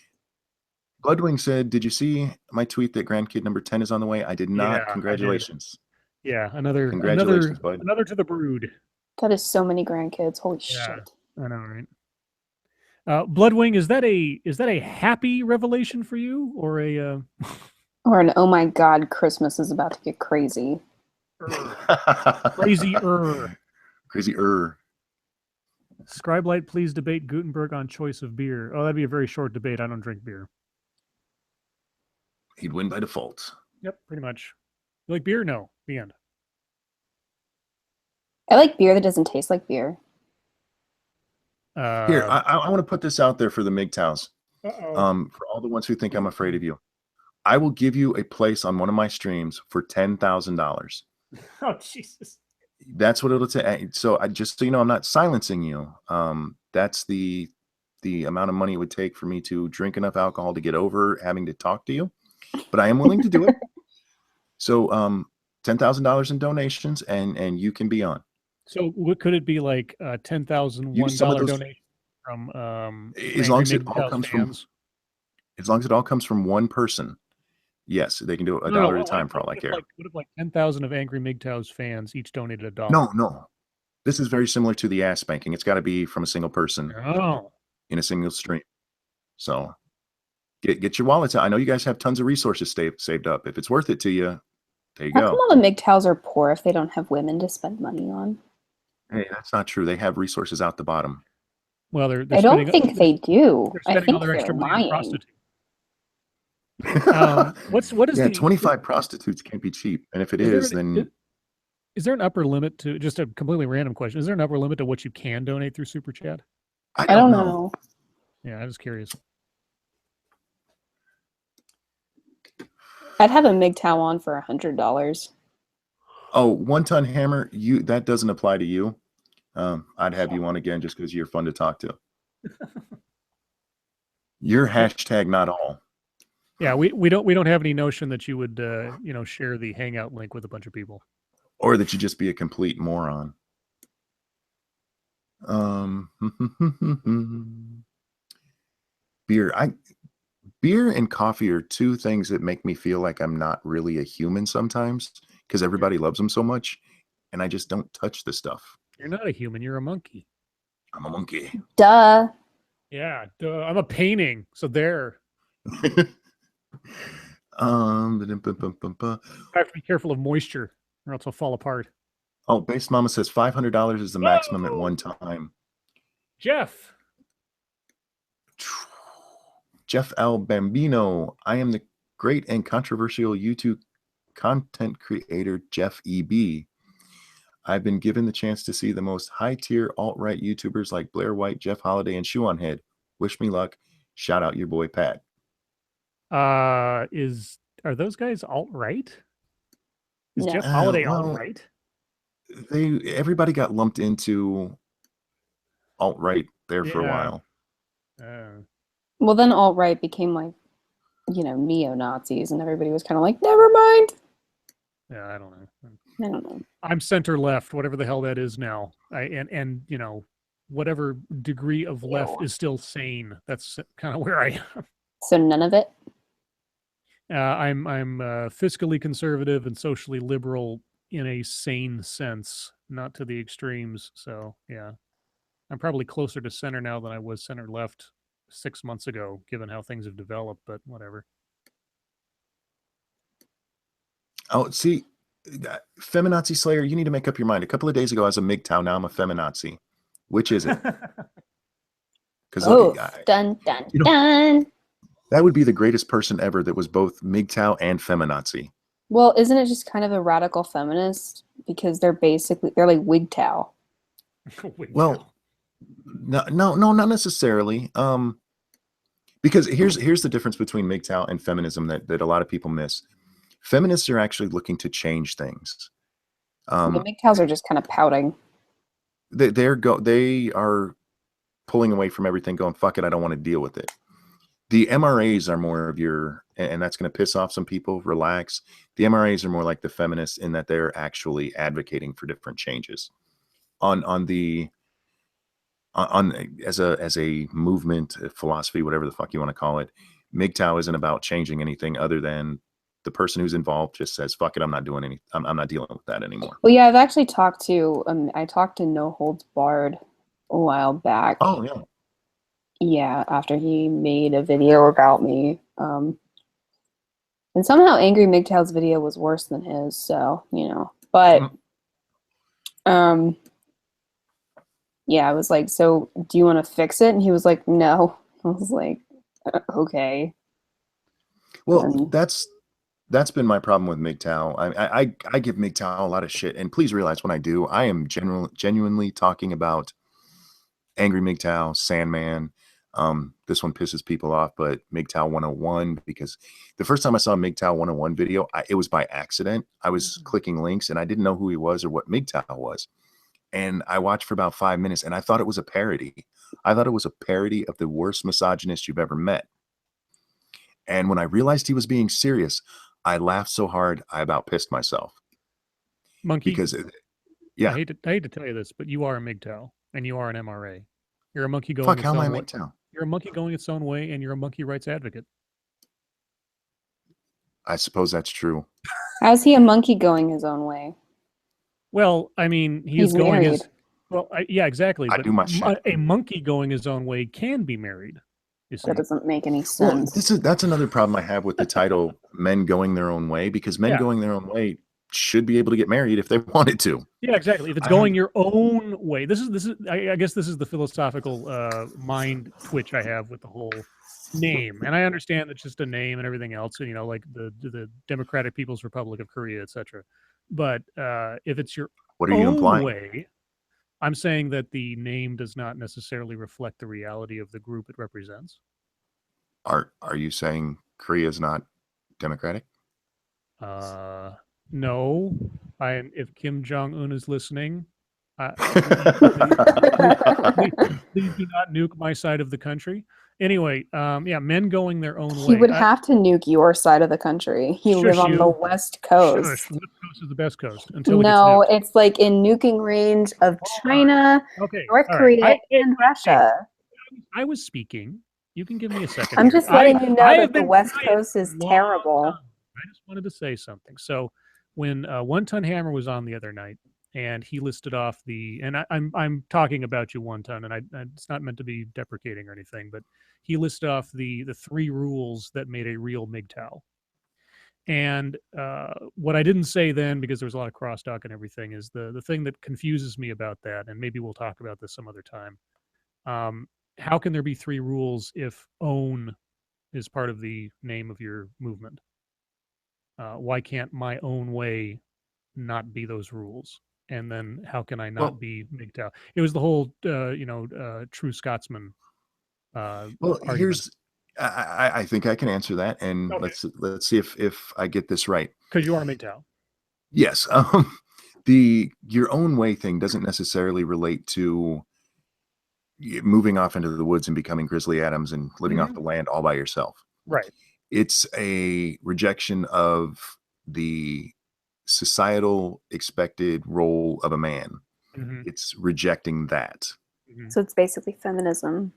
Bloodwing said, "Did you see my tweet that grandkid number 10 is on the way?" I did not. Yeah, congratulations. Yeah, another to the brood. That is so many grandkids. Holy shit. I know, right? Bloodwing, is that a happy revelation for you, or a or an oh my god, Christmas is about to get crazy? Crazy-er. Scribe Light, please debate Gutenberg on choice of beer. Oh, that'd be a very short debate. I don't drink beer. He'd win by default. Yep, pretty much. You like beer? No. The end. I like beer that doesn't taste like beer. Here, I want to put this out there for the MGTOWs. For all the ones who think I'm afraid of you. I will give you a place on one of my streams for $10,000. Oh, Jesus. That's what it'll take. So just so you know, I'm not silencing you. That's the amount of money it would take for me to drink enough alcohol to get over having to talk to you. But I am willing to do it. So $10,000 in donations, and you can be on. So what could it be, like $10,001 donation from as long as it all comes from one person. Yes, they can do it $1 at a time for all I care. What if like 10,000 of Angry MGTOW's fans each donated $1? No. This is very similar to the ass banking. It's got to be from a single person in a single stream. So get your wallets out. I know you guys have tons of resources saved up. If it's worth it to you, there you go. How come all the MGTOWs are poor if they don't have women to spend money on? Hey, that's not true. They have resources out the bottom. Well, they're I don't think they do. I think they're lying. What is 25 prostitutes can't be cheap, and if it is, then is there an upper limit to, just a completely random question, is there an upper limit to what you can donate through Super Chat? I don't know. Yeah, I'm just curious. I'd have a MGTOW on for $100. Oh, 1 Ton Hammer, that doesn't apply to you. I'd have you on again just because you're fun to talk to. You're hashtag not all. Yeah, we don't have any notion that you would share the Hangout link with a bunch of people, or that you just be a complete moron. Beer and coffee are 2 things that make me feel like I'm not really a human sometimes, because everybody loves them so much, and I just don't touch the stuff. You're not a human. You're a monkey. I'm a monkey. Duh. Yeah, duh. I'm a painting. So there. I have to be careful of moisture, or else it'll fall apart. Oh, Base Mama says $500 is the maximum at one time. Jeff L. Bambino. I am the great and controversial YouTube content creator, Jeff E.B. I've been given the chance to see the most high-tier alt-right YouTubers like Blair White, Jeff Holiday, and Shoe on Head. Wish me luck. Shout out your boy, Pat. Are those guys alt-right? Is Jeff Holiday alt-right? Everybody got lumped into alt-right there for a while. Well, then alt-right became like, neo-Nazis, and everybody was kind of like, never mind. Yeah, I don't know. I don't know. I'm center left, whatever the hell that is now. And whatever degree of left Ew. is still sane. That's kind of where I am. So none of it? I'm fiscally conservative and socially liberal in a sane sense, not to the extremes. So yeah, I'm probably closer to center now than I was center left 6 months ago, given how things have developed. But whatever. Oh, see, feminazi slayer, you need to make up your mind. A couple of days ago, I was a MGTOW. Now I'm a feminazi. Which is it? Because Dun dun dun. that would be the greatest person ever that was both MGTOW and feminazi. Well, isn't it just kind of a radical feminist because they're like WGTOW? Well, no, not necessarily. Because here's the difference between MGTOW and feminism that a lot of people miss. Feminists are actually looking to change things. The MGTOWs are just kind of pouting. They are pulling away from everything, going, fuck it, I don't want to deal with it. The MRAs are more of your, and that's going to piss off some people, relax. The MRAs are more like the feminists in that they're actually advocating for different changes. As a movement, a philosophy, whatever the fuck you want to call it, MGTOW isn't about changing anything other than the person who's involved just says, fuck it, I'm not doing anything. I'm not dealing with that anymore. Well, yeah, I've actually talked to, I talked to No Holds Barred a while back. Oh, yeah. Yeah, after he made a video about me. And somehow Angry MGTOW's video was worse than his, so, But, yeah, I was like, so do you want to fix it? And he was like, no. I was like, okay. Well, that's been my problem with MGTOW. I give MGTOW a lot of shit, and please realize when I do, I am genuinely talking about Angry MGTOW, Sandman. This one pisses people off, but MGTOW 101, because the first time I saw a MGTOW 101 video, it was by accident. I was clicking links, and I didn't know who he was or what MGTOW was. And I watched for about 5 minutes, and I thought it was a parody. I thought it was a parody of the worst misogynist you've ever met. And when I realized he was being serious, I laughed so hard I about pissed myself. Monkey. Because, yeah. I hate to tell you this, but you are a MGTOW and you are an MRA. You're a monkey going Fuck, its how am I own way. MGTOW? You're a monkey going its own way, and you're a monkey rights advocate. I suppose that's true. How's he a monkey going his own way? Well, I mean, He's going married. his. Well, yeah, exactly. I but do my shit. A monkey going his own way can be married. You see. That doesn't make any sense. Well, that's another problem I have with the title "Men Going Their Own Way," because men going their own way should be able to get married if they wanted to. Yeah, exactly. If it's going your own way, this is. I guess this is the philosophical mind twitch I have with the whole name, and I understand it's just a name and everything else, like the Democratic People's Republic of Korea, etc. But if it's your what are you implying? Way, I'm saying that the name does not necessarily reflect the reality of the group it represents. Are you saying Korea is not democratic? No. If Kim Jong-un is listening, please do not nuke my side of the country. Anyway, men going their own way. He would have to nuke your side of the country. You live on the West Coast. West Coast is the best coast. No, it's like in nuking range of China, North Korea, and Russia. I was speaking. You can give me a second. I'm just letting you know that the West Coast is terrible. I just wanted to say something. So when One Ton Hammer was on the other night, and he listed off I'm talking about you, One Ton, and it's not meant to be deprecating or anything, but he listed off the 3 rules that made a real MGTOW. And what I didn't say then, because there was a lot of crosstalk and everything, is the thing that confuses me about that, and maybe we'll talk about this some other time. How can there be 3 rules if own is part of the name of your movement? Why can't my own way not be those rules? And then how can I not be MGTOW? It was the whole, true Scotsman. Here's, I think I can answer that, and let's see if I get this right. Because you are MGTOW. Yes. Your own way thing doesn't necessarily relate to moving off into the woods and becoming Grizzly Adams and living off the land all by yourself. Right. It's a rejection of the societal expected role of a man. It's rejecting that. So it's basically feminism.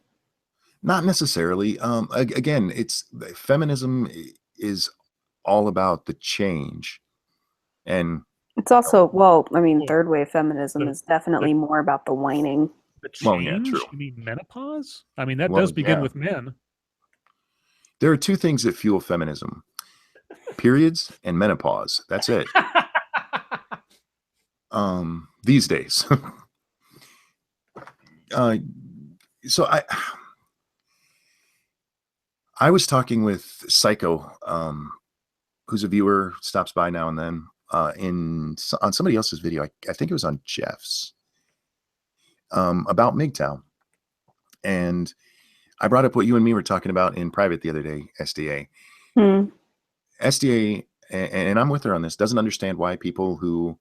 Not necessarily. Again, it's feminism is all about the change, and it's also, well, I mean, third wave feminism is definitely more about the whining. The change? Well, yeah, true. You mean menopause? I mean, that does begin with men. There are two things that fuel feminism: periods and menopause. That's it. These days. So I was talking with Psycho, who's a viewer, stops by now and then, on somebody else's video. I think it was on Jeff's, about MGTOW. And I brought up what you and me were talking about in private the other day, SDA. SDA, and I'm with her on this, doesn't understand why people who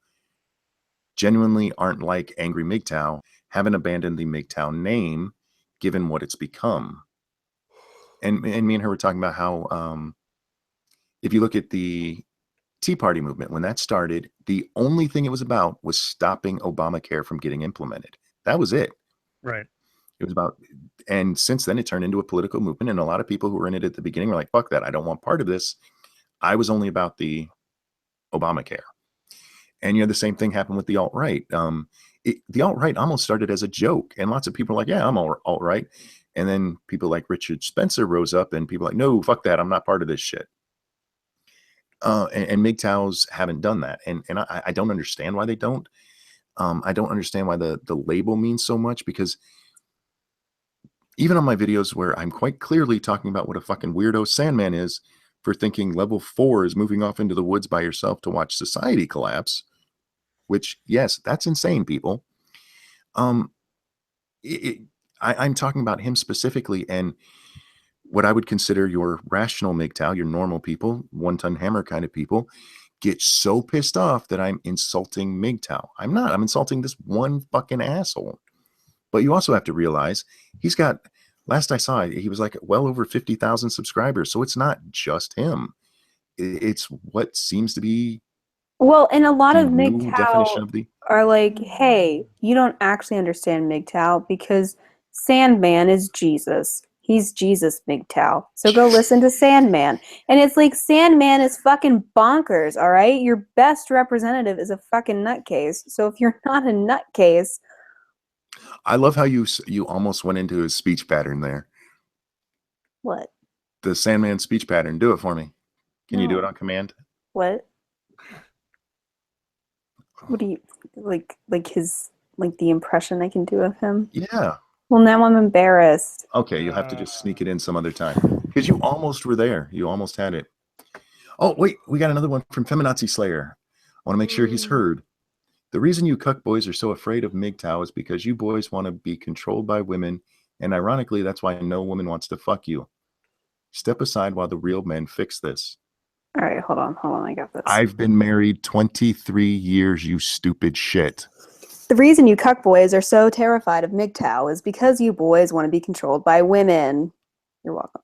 genuinely aren't like angry MGTOW haven't abandoned the MGTOW name, given what it's become. And me and her were talking about how, if you look at the Tea Party movement, when that started, the only thing it was about was stopping Obamacare from getting implemented. That was it. Right. It was about, and since then it turned into a political movement. And a lot of people who were in it at the beginning were like, fuck that, I don't want part of this. I was only about the Obamacare. And the same thing happened with the alt-right. The alt-right almost started as a joke, and lots of people are like, yeah, I'm alt-right. And then people like Richard Spencer rose up, and people are like, no, fuck that, I'm not part of this shit. And MGTOWs haven't done that, and I don't understand why they don't. I don't understand why the label means so much, because even on my videos where I'm quite clearly talking about what a fucking weirdo Sandman is for thinking level 4 is moving off into the woods by yourself to watch society collapse, which, yes, that's insane, people. I'm talking about him specifically, and what I would consider your rational MGTOW, your normal people, one-ton hammer kind of people, get so pissed off that I'm insulting MGTOW. I'm not. I'm insulting this one fucking asshole. But you also have to realize he's got, last I saw, he was like well over 50,000 subscribers. So it's not just him. It's what seems to be. Well, and a lot of MGTOW are like, hey, you don't actually understand MGTOW because Sandman is Jesus. He's Jesus MGTOW. So go listen to Sandman. And it's like, Sandman is fucking bonkers, all right? Your best representative is a fucking nutcase. So if you're not a nutcase. I love how you almost went into his speech pattern there. What? The Sandman speech pattern. Do it for me. Can you do it on command? What? What do you like his, like the impression I can do of him? Yeah. Well, now I'm embarrassed. Okay, you'll have to just sneak it in some other time, because you almost were there. You almost had it. Oh, wait, we got another one from Feminazi Slayer. I want to make sure he's heard. The reason you cuck boys are so afraid of MGTOW is because you boys want to be controlled by women, and ironically, that's why no woman wants to fuck you. Step aside while the real men fix this. All right, hold on, I got this. I've been married 23 years, you stupid shit. The reason you cuck boys are so terrified of MGTOW is because you boys want to be controlled by women. You're welcome.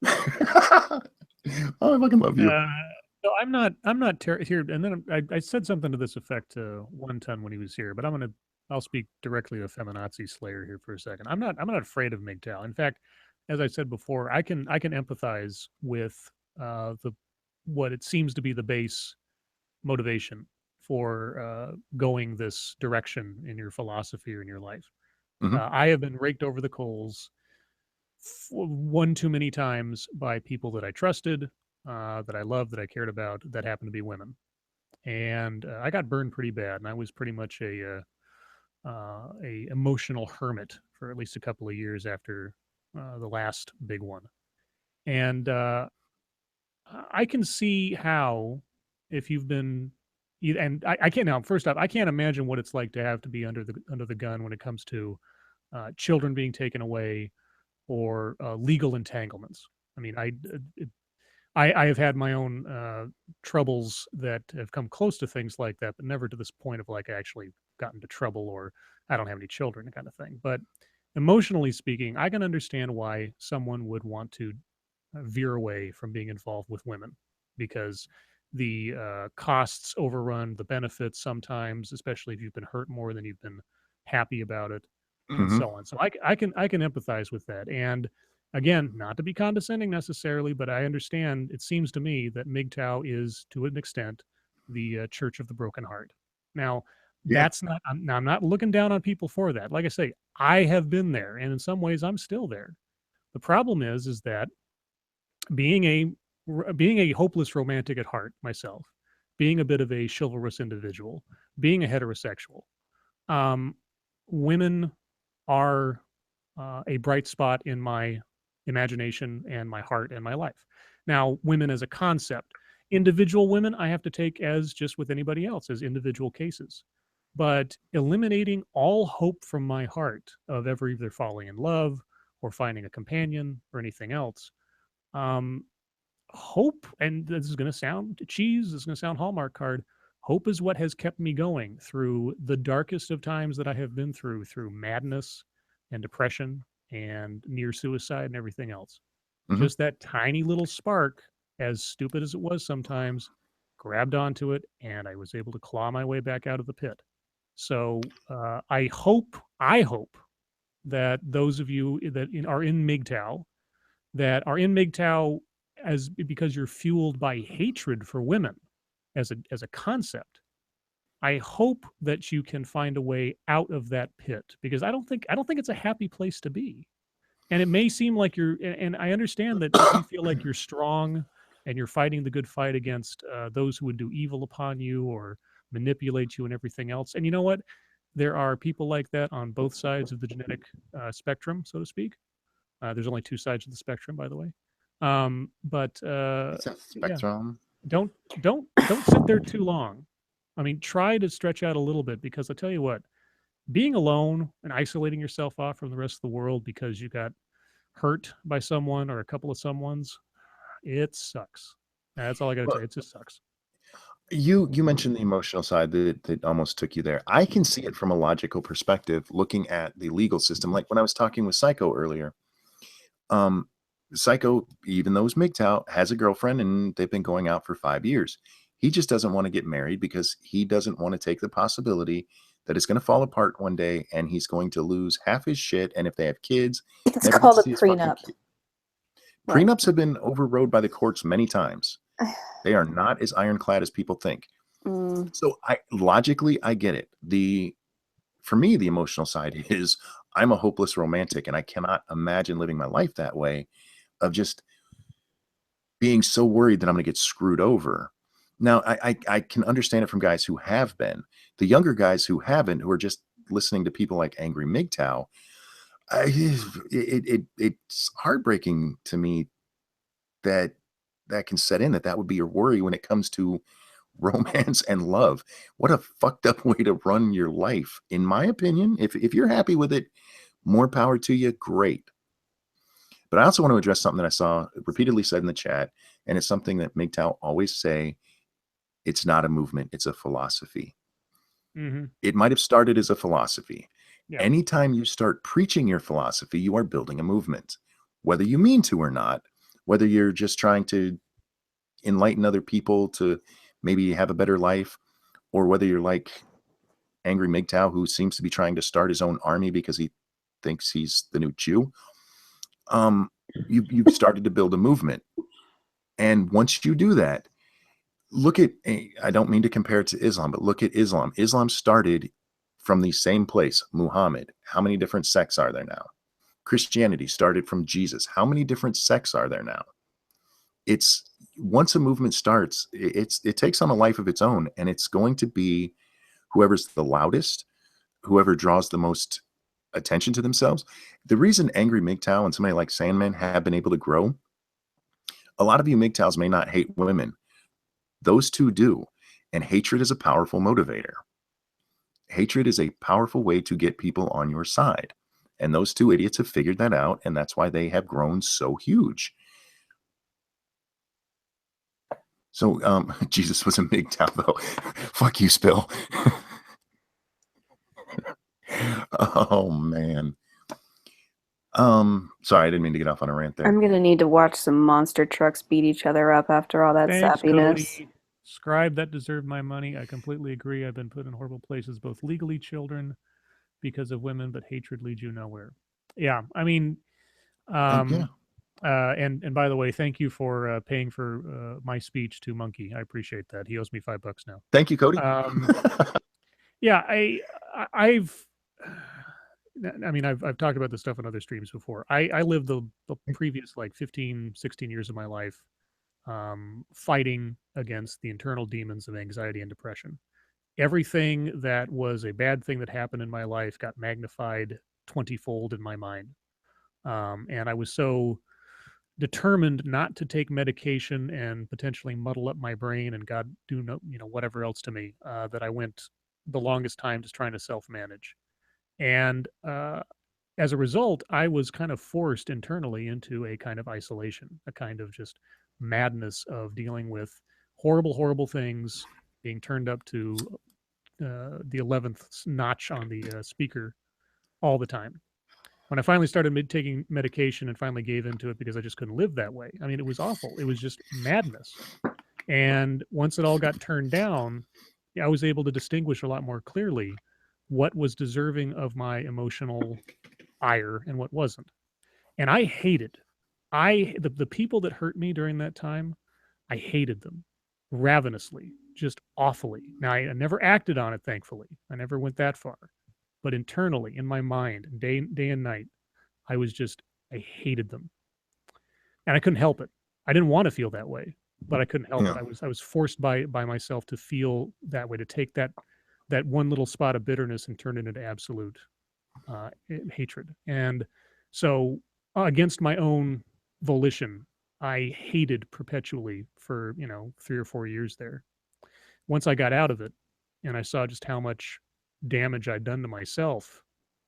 Oh, I fucking love you. No, I'm not here. And then I said something to this effect to One Ton when he was here, but I'll speak directly to Feminazi Slayer here for a second. I'm not afraid of MGTOW. In fact, as I said before, I can empathize with what it seems to be the base motivation for going this direction in your philosophy or in your life. I have been raked over the coals one too many times by people that I trusted, that I loved, that I cared about, that happened to be women. And I got burned pretty bad, and I was pretty much a emotional hermit for at least a couple of years after the last big one. And I can see how, if you've been, and I can't now. First off, I can't imagine what it's like to have to be under the gun when it comes to children being taken away or legal entanglements. I mean, I have had my own troubles that have come close to things like that, but never to this point of like I actually got into trouble or I don't have any children kind of thing. But emotionally speaking, I can understand why someone would want to veer away from being involved with women because the costs overrun the benefits sometimes, especially if you've been hurt more than you've been happy about it, and Mhm. so on. So I can empathize with that. And again, not to be condescending necessarily, but I understand. It seems to me that MGTOW is, to an extent, the Church of the Broken Heart. Now, Yeah. that's not. I'm not looking down on people for that. Like I say, I have been there, and in some ways, I'm still there. The problem is that being a hopeless romantic at heart myself, being a bit of a chivalrous individual, being a heterosexual, um, women are a bright spot in my imagination and my heart and my life. Now, women as a concept, individual women, I have to take as just with anybody else as individual cases. But eliminating all hope from my heart of ever either falling in love or finding a companion or anything else, um, hope, and this is going to sound cheese, this is going to sound Hallmark card. Hope is what has kept me going through the darkest of times that I have been through madness and depression and near suicide and everything else. Mhm. Just that tiny little spark, as stupid as it was sometimes, grabbed onto it, and I was able to claw my way back out of the pit. So I hope that those of you that are in MGTOW as because you're fueled by hatred for women as a concept. I hope that you can find a way out of that pit because I don't think it's a happy place to be. And it may seem like and I understand that if you feel like you're strong and you're fighting the good fight against those who would do evil upon you or manipulate you and everything else. And you know what? There are people like that on both sides of the genetic spectrum, so to speak. There's only two sides of the spectrum, by the way. But It's a yeah, spectrum. don't sit there too long. I mean, try to stretch out a little bit because I tell you what, being alone and isolating yourself off from the rest of the world because you got hurt by someone or a couple of someone's, it sucks. That's all I got to tell Well, you. It just sucks. you mentioned the emotional side that almost took you there. I can see it from a logical perspective, looking at the legal system. Like when I was talking with Psycho earlier, um, Psycho, even though he's MGTOW, has a girlfriend and they've been going out for 5 years. He just doesn't want to get married because he doesn't want to take the possibility that it's going to fall apart one day and he's going to lose half his shit. And if they have kids, It's never get called to a see his fucking prenup. kid. Right. Prenups have been overrode by the courts many times. They are not as ironclad as people think. Mm, So logically I get it. For me, the emotional side is I'm a hopeless romantic and I cannot imagine living my life that way of just being so worried that I'm going to get screwed over. Now, I can understand it from guys who have been. The younger guys who haven't, who are just listening to people like Angry MGTOW, it's heartbreaking to me that that can set in, that would be your worry when it comes to romance and love. What a fucked up way to run your life, in my opinion. If you're happy with it, more power to you, great. But I also want to address something that I saw repeatedly said in the chat, and it's something that MGTOW always say: it's not a movement, it's a philosophy. Mm-hmm. It might have started as a philosophy. Yeah. Anytime you start preaching your philosophy, you are building a movement, whether you mean to or not, whether you're just trying to enlighten other people to maybe have a better life, or whether you're like Angry MGTOW, who seems to be trying to start his own army because he thinks he's the new Jew. You've started to build a movement. And once you do that, look at, I don't mean to compare it to Islam, but look at Islam. Islam started from the same place, Muhammad. How many different sects are there now? Christianity started from Jesus. How many different sects are there now? It's once a movement starts, it takes on a life of its own, and it's going to be whoever's the loudest, whoever draws the most attention to themselves. The reason Angry MGTOW and somebody like Sandman have been able to grow, a lot of you MGTOWs may not hate women. Those two do. And hatred is a powerful motivator. Hatred is a powerful way to get people on your side. And those two idiots have figured that out, and that's why they have grown so huge. So, Jesus was a MGTOW, though. Fuck you, Spill. Oh, man. Sorry, I didn't mean to get off on a rant there. I'm gonna need to watch some monster trucks beat each other up after all that Thanks, sappiness. Cody. Scribe, that deserved my money. I completely agree. I've been put in horrible places, both legally, children, because of women, but hatred leads you nowhere. Yeah, I mean, Yeah. and by the way, thank you for paying for my speech to Monkey. I appreciate that. He owes me $5 now. Thank you, Cody. Yeah, I've I mean, I've talked about this stuff on other streams before. I lived the previous like 15, 16 years of my life fighting against the internal demons of anxiety and depression. Everything that was a bad thing that happened in my life got magnified 20-fold in my mind. And I was so determined not to take medication and potentially muddle up my brain and God do no, whatever else to me, that I went the longest time just trying to self-manage. And as a result, I was kind of forced internally into a kind of isolation, a kind of just madness of dealing with horrible, horrible things, being turned up to the 11th notch on the speaker all the time. When I finally started taking medication and finally gave into it because I just couldn't live that way. I mean, it was awful. It was just madness. And once it all got turned down, I was able to distinguish a lot more clearly what was deserving of my emotional ire and what wasn't. And I hated the people that hurt me during that time, I hated them ravenously, just awfully. Now I never acted on it, thankfully. I never went that far. But internally, in my mind, day and night, I hated them. And I couldn't help it. I didn't want to feel that way, but I couldn't help it. I was forced by myself to feel that way, to take that one little spot of bitterness and turn it into absolute hatred. And so against my own volition, I hated perpetually for 3 or 4 years there. Once I got out of it and I saw just how much damage I'd done to myself,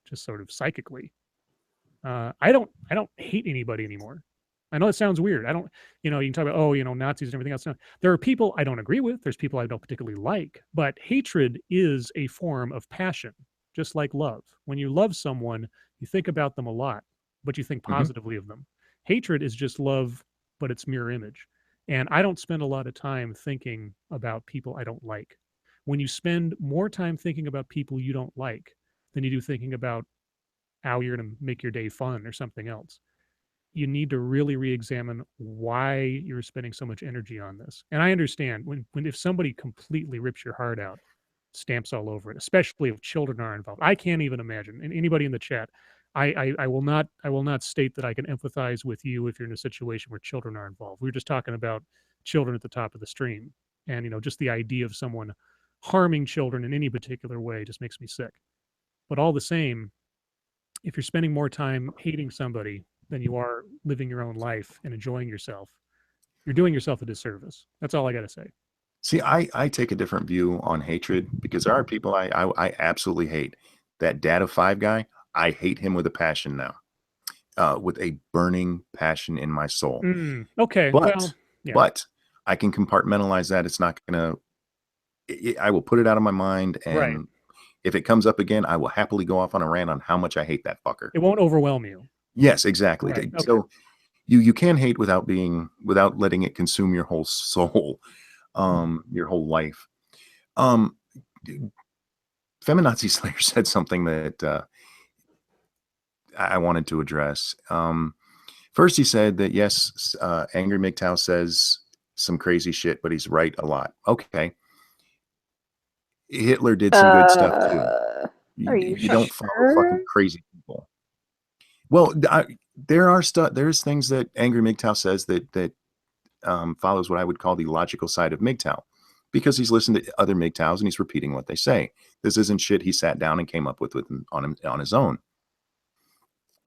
just sort of psychically, I don't hate anybody anymore. I know it sounds weird. I don't, you can talk about, Nazis and everything else. No, there are people I don't agree with. There's people I don't particularly like, but hatred is a form of passion, just like love. When you love someone, you think about them a lot, but you think positively of them. Hatred is just love, but it's mirror image. And I don't spend a lot of time thinking about people I don't like. When you spend more time thinking about people you don't like than you do thinking about how you're going to make your day fun or something else, you need to really re-examine why you're spending so much energy on this. And I understand when if somebody completely rips your heart out, stamps all over it, especially if children are involved. I can't even imagine. And anybody in the chat, I will not state that I can empathize with you if you're in a situation where children are involved. We were just talking about children at the top of the stream, and just the idea of someone harming children in any particular way just makes me sick. But all the same, if you're spending more time hating somebody than you are living your own life and enjoying yourself, you're doing yourself a disservice. That's all I got to say. See, I take a different view on hatred because there are people I absolutely hate. That Daddyo5 guy, I hate him with a passion now, with a burning passion in my soul. Okay, but I can compartmentalize that. It's not gonna. I will put it out of my mind, and if it comes up again, I will happily go off on a rant on how much I hate that fucker. It won't overwhelm you. Yes, exactly. Right. Okay. So you can hate without letting it consume your whole soul, your whole life. Feminazi Slayer said something that I wanted to address. First, he said that yes, Angry MGTOW says some crazy shit, but he's right a lot. Okay. Hitler did some good stuff too. You don't follow fucking crazy people. Well, there's things that Angry MGTOW says that follows what I would call the logical side of MGTOW, because he's listened to other MGTOWs and he's repeating what they say. This isn't shit he sat down and came up with on his own.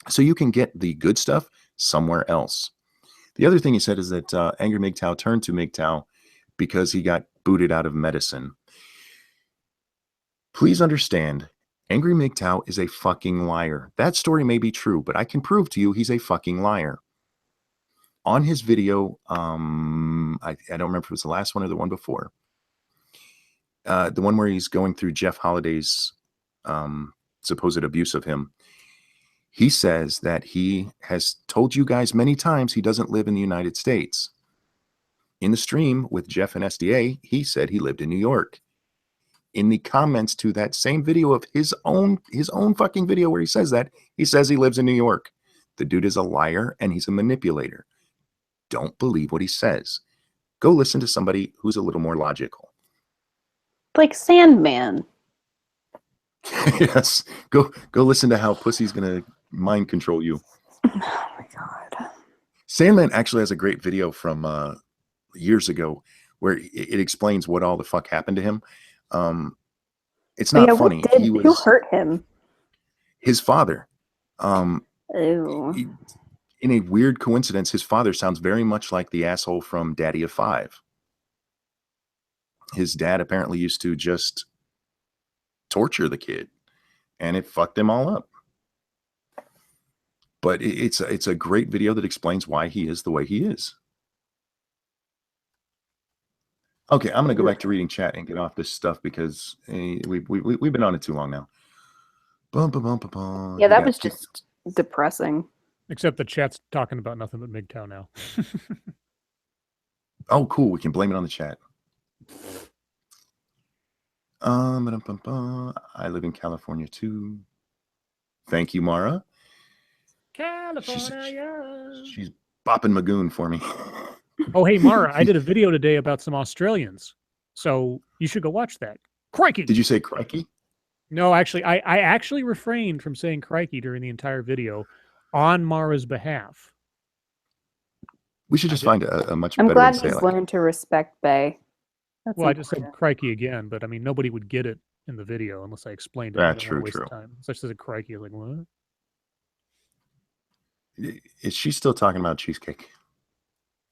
So you can get the good stuff somewhere else. The other thing he said is that Angry MGTOW turned to MGTOW because he got booted out of medicine. Please understand, Angry MGTOW is a fucking liar. That story may be true, but I can prove to you he's a fucking liar. On his video, I don't remember if it was the last one or the one before, the one where he's going through Jeff Holliday's supposed abuse of him. He says that he has told you guys many times he doesn't live in the United States. In the stream with Jeff and SDA, he said he lived in New York. In the comments to that same video of his own fucking video where he says that, he says he lives in New York. The dude is a liar and he's a manipulator. Don't believe what he says. Go listen to somebody who's a little more logical. Like Sandman. Yes. Go listen to how Pussy's gonna mind control you. Oh my god. Sandman actually has a great video from years ago where it explains what all the fuck happened to him. It's not funny. Who hurt him? His father. Ew. In a weird coincidence, his father sounds very much like the asshole from Daddyo5. His dad apparently used to just torture the kid, and it fucked him all up. But it's a great video that explains why he is the way he is. Okay, I'm gonna go back to reading chat and get off this stuff because we've been on it too long now. Yeah, that was just depressing. Except the chat's talking about nothing but MGTOW now. Oh, cool. We can blame it on the chat. I live in California too. Thank you, Mara. California. She's bopping Magoon for me. Oh, hey, Mara, I did a video today about some Australians. So you should go watch that. Crikey. Did you say crikey? No, actually, I actually refrained from saying crikey during the entire video on Mara's behalf. We should just find a much I'm better way glad to say he's it. learned to respect Bay. That's Well, I just said important. crikey again, but I mean, nobody would get it in the video unless I explained it. Yeah, I don't wanna true, waste true. time. Such as a crikey, like, what? Is she still talking about cheesecake?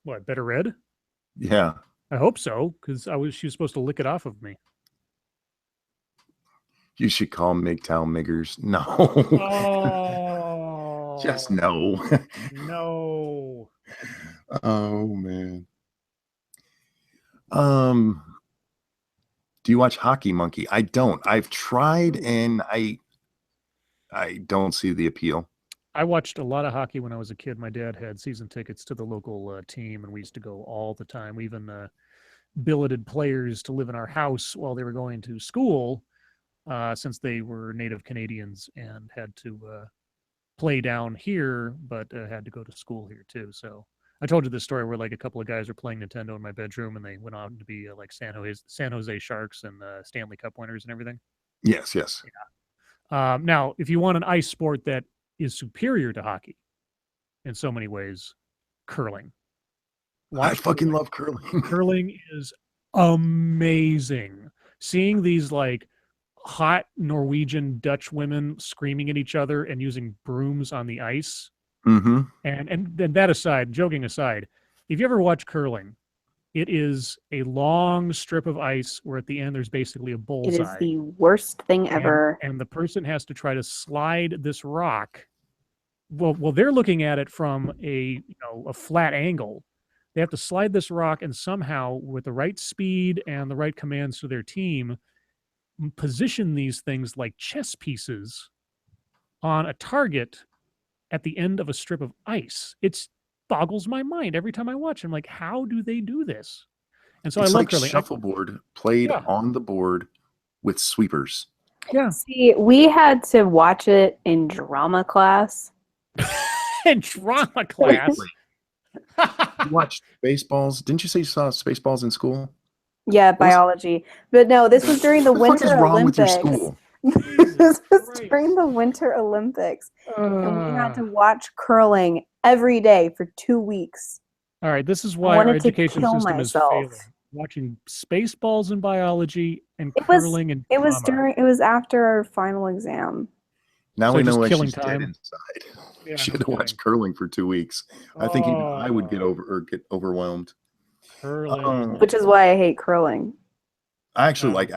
What, better red? Yeah. I hope so, because she was supposed to lick it off of me. You should call MGTOW Miggers. No. Oh, Just no. no. Oh man. Do you watch Hockey Monkey? I don't. I've tried and I don't see the appeal. I watched a lot of hockey when I was a kid. My dad had season tickets to the local team, and we used to go all the time. We even billeted players to live in our house while they were going to school, since they were native Canadians and had to play down here, but had to go to school here too. So I told you this story where like a couple of guys were playing Nintendo in my bedroom, and they went on to be like San Jose Sharks and Stanley Cup winners and everything. Yes, yes. Yeah. Now, if you want an ice sport that is superior to hockey in so many ways, curling. I fucking love curling. Curling is amazing. Seeing these like hot Norwegian Dutch women screaming at each other and using brooms on the ice. Mm-hmm. And then that aside, joking aside, if you ever watch curling, it is a long strip of ice where at the end there's basically a bullseye. It is the worst thing ever. And the person has to try to slide this rock. Well, they're looking at it from a flat angle. They have to slide this rock and somehow, with the right speed and the right commands to their team, position these things like chess pieces on a target at the end of a strip of ice. It boggles my mind every time I watch. I'm like, how do they do this? And so It's I love like curling. Shuffleboard played on the board with sweepers. Yeah. See, we had to watch it in drama class. In drama class. You watched Spaceballs? Didn't you say you saw Spaceballs in school? Yeah, biology. But no, this was during the What the fuck Winter is wrong with your Olympics. school? This was Christ. during the Winter Olympics. And we had to watch curling every day for 2 weeks. All right, this is why our wanted to education kill system myself. is failing. Watching Spaceballs in biology and It was- curling and It was drama. it was after our final exam. Now So we know just why killing she's time? dead inside. Yeah, She no had to watch kidding. curling for 2 weeks. I think even I would get Oh, get overwhelmed. curling. Which is why I hate curling. I actually Oh. like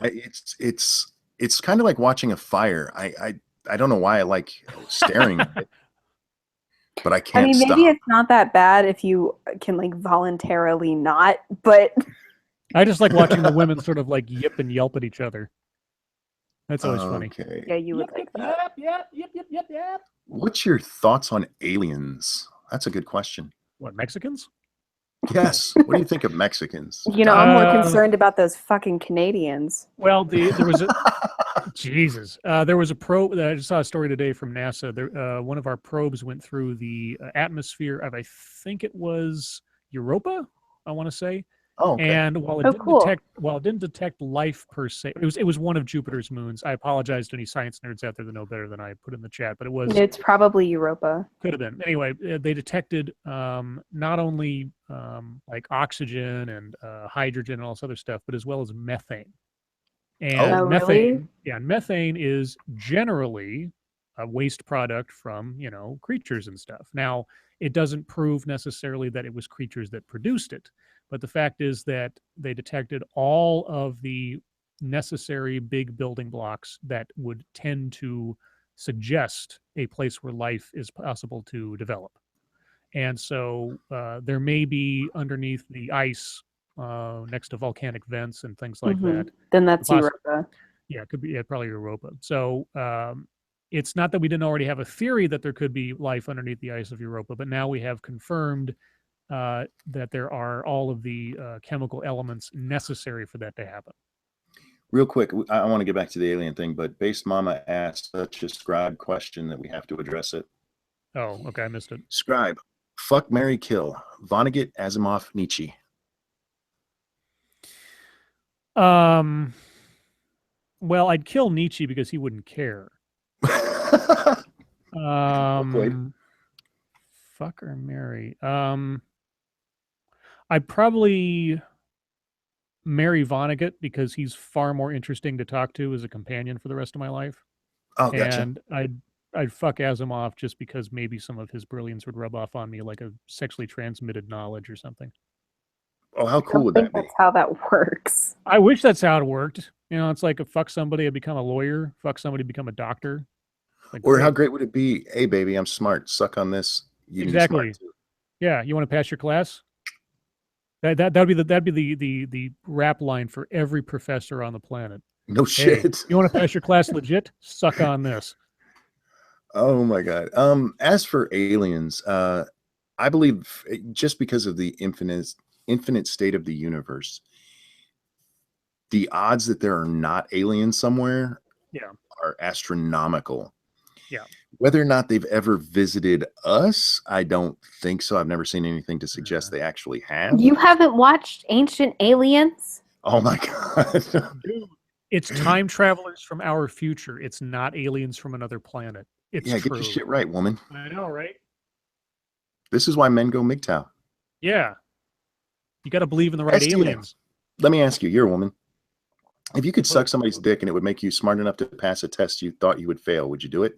it's kind of like watching a fire. I don't know why I like staring at it, but I I can't mean, maybe stop. it's not that bad if you can like voluntarily not, but I just like watching the women sort of like yip and yelp at each other. That's always funny. Okay. yeah, you would like that. Yep. What's your thoughts on aliens? That's a good question. What, Mexicans? Yes. What do you think of Mexicans? You know, I'm more Uh, concerned about those fucking Canadians. Well, there was a Jesus. There was a probe. I just saw a story today from NASA. There, one of our probes went through the atmosphere of, I think it was Europa, I want to say. Oh, okay. And while it Oh, didn't cool. detect life per se, it was one of Jupiter's moons. I apologize to any science nerds out there that know better than I put in the chat, but it was It's probably Europa. could have been. Anyway, they detected not only like oxygen and hydrogen and all this other stuff, but as well as methane. And Oh, methane, really? yeah, and methane is generally a waste product from, you know, creatures and stuff. Now, it doesn't prove necessarily that it was creatures that produced it, but the fact is that they detected all of the necessary big building blocks that would tend to suggest a place where life is possible to develop. And so there may be underneath the ice next to volcanic vents and things like that. Then that's Poss- Europa. Yeah, it could be, yeah, probably Europa. So it's not that we didn't already have a theory that there could be life underneath the ice of Europa, but now we have confirmed that there are all of the chemical elements necessary for that to happen. Real quick, I want to get back to the alien thing, but Based Mama asked such a Scribe question that we have to address it. Oh, okay, I missed it. Scribe, fuck, marry, kill. Vonnegut, Asimov, Nietzsche. Well, I'd kill Nietzsche because he wouldn't care. Fuck or marry. I'd probably marry Vonnegut because he's far more interesting to talk to as a companion for the rest of my life. Oh, gotcha. And I'd fuck Asimov just because maybe some of his brilliance would rub off on me, like a sexually transmitted knowledge or something. Oh, how I cool don't would think that be? that's how that works. I wish that's how it worked. You know, it's like a fuck somebody, I become a lawyer. Fuck somebody, become a doctor. Like, Or great. how great would it be? Hey, baby, I'm smart. Suck on this. You can be Exactly. smart too. Yeah, you want to pass your class? That'd be the rap line for every professor on the planet. No Hey, shit. you want to pass your class legit? Suck on this. Oh my god. As for aliens, I believe just because of the infinite state of the universe, the odds that there are not aliens somewhere are astronomical. Yeah. Whether or not they've ever visited us, I don't think so. I've never seen anything to suggest they actually have. You haven't watched Ancient Aliens? Oh my god. Dude, it's time travelers from our future. It's not aliens from another planet. It's Yeah, true. get your shit right, woman. I know, right? This is why men go MGTOW. Yeah. You got to believe in the right STM. aliens. Let me ask you, you're a woman. If you could suck somebody's dick and it would make you smart enough to pass a test you thought you would fail, would you do it?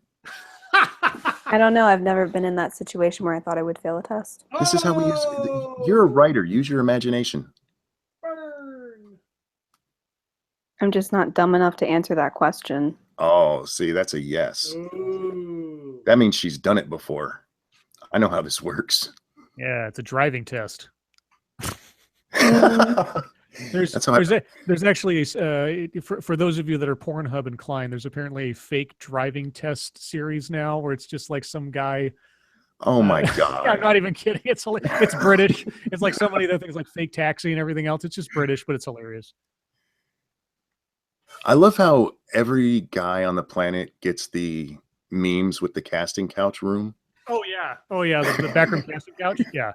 I don't know. I've never been in that situation where I thought I would fail a test. This is how we use it. You're a writer. Use your imagination. Burn. I'm just not dumb enough to answer that question. Oh, see, that's a yes. Ooh. That means she's done it before. I know how this works. Yeah, it's a driving test. There's actually for those of you that are Pornhub inclined, there's apparently a fake driving test series now where it's just like some guy. Oh my god! I'm not even kidding. It's British. It's like somebody that thinks like fake taxi and everything else. It's just British, but it's hilarious. I love how every guy on the planet gets the memes with the casting couch room. Oh yeah, the backroom casting couch. Yeah.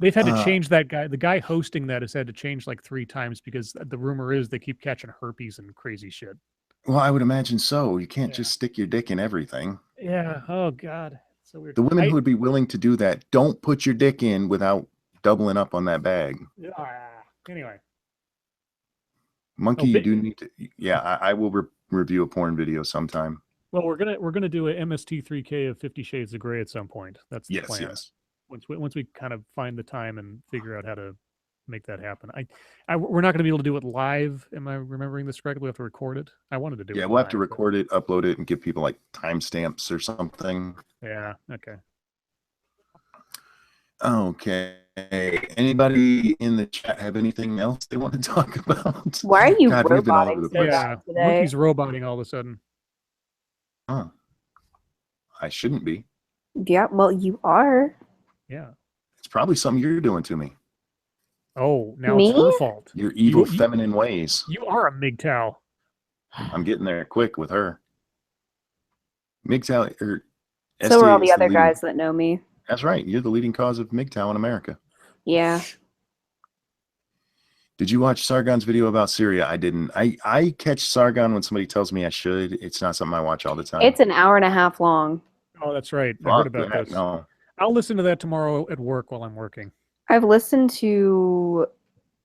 They've had to Uh, change that guy. The guy hosting that has had to change like 3 times because the rumor is they keep catching herpes and crazy shit. Well, I would imagine so. You can't just stick your dick in everything. Yeah. Oh God. So weird. The women who would be willing to do that, don't put your dick in without doubling up on that bag. Anyway. Monkey, you do need to. Yeah, I will review a porn video sometime. Well, we're gonna do a MST3K of 50 Shades of Grey at some point. That's the plan. Yes. Once we kind of find the time and figure out how to make that happen. We're not going to be able to do it live. Am I remembering this correctly? We have to record it. I wanted to do it. Yeah, we'll have to record it, upload it, and give people like timestamps or something. Yeah. Okay. Okay. Anybody in the chat have anything else they want to talk about? Why are you God, we've been all over roboting the so place. bad today? Monkey's roboting all of a sudden. Oh. I shouldn't be. Yeah, well, you are. Yeah. It's probably something you're doing to me. Oh, now Me? it's her fault. Your evil You- feminine ways. You are a MGTOW. I'm getting there quick with her. MGTOW or So are all STA the is other leading. guys that know me. That's right. You're the leading cause of MGTOW in America. Yeah. Did you watch Sargon's video about Syria? I didn't. I catch Sargon when somebody tells me I should. It's not something I watch all the time. It's an hour and a half long. Oh, that's right. I Fuck heard about that, this. no. I'll listen to that tomorrow at work while I'm working. I've listened to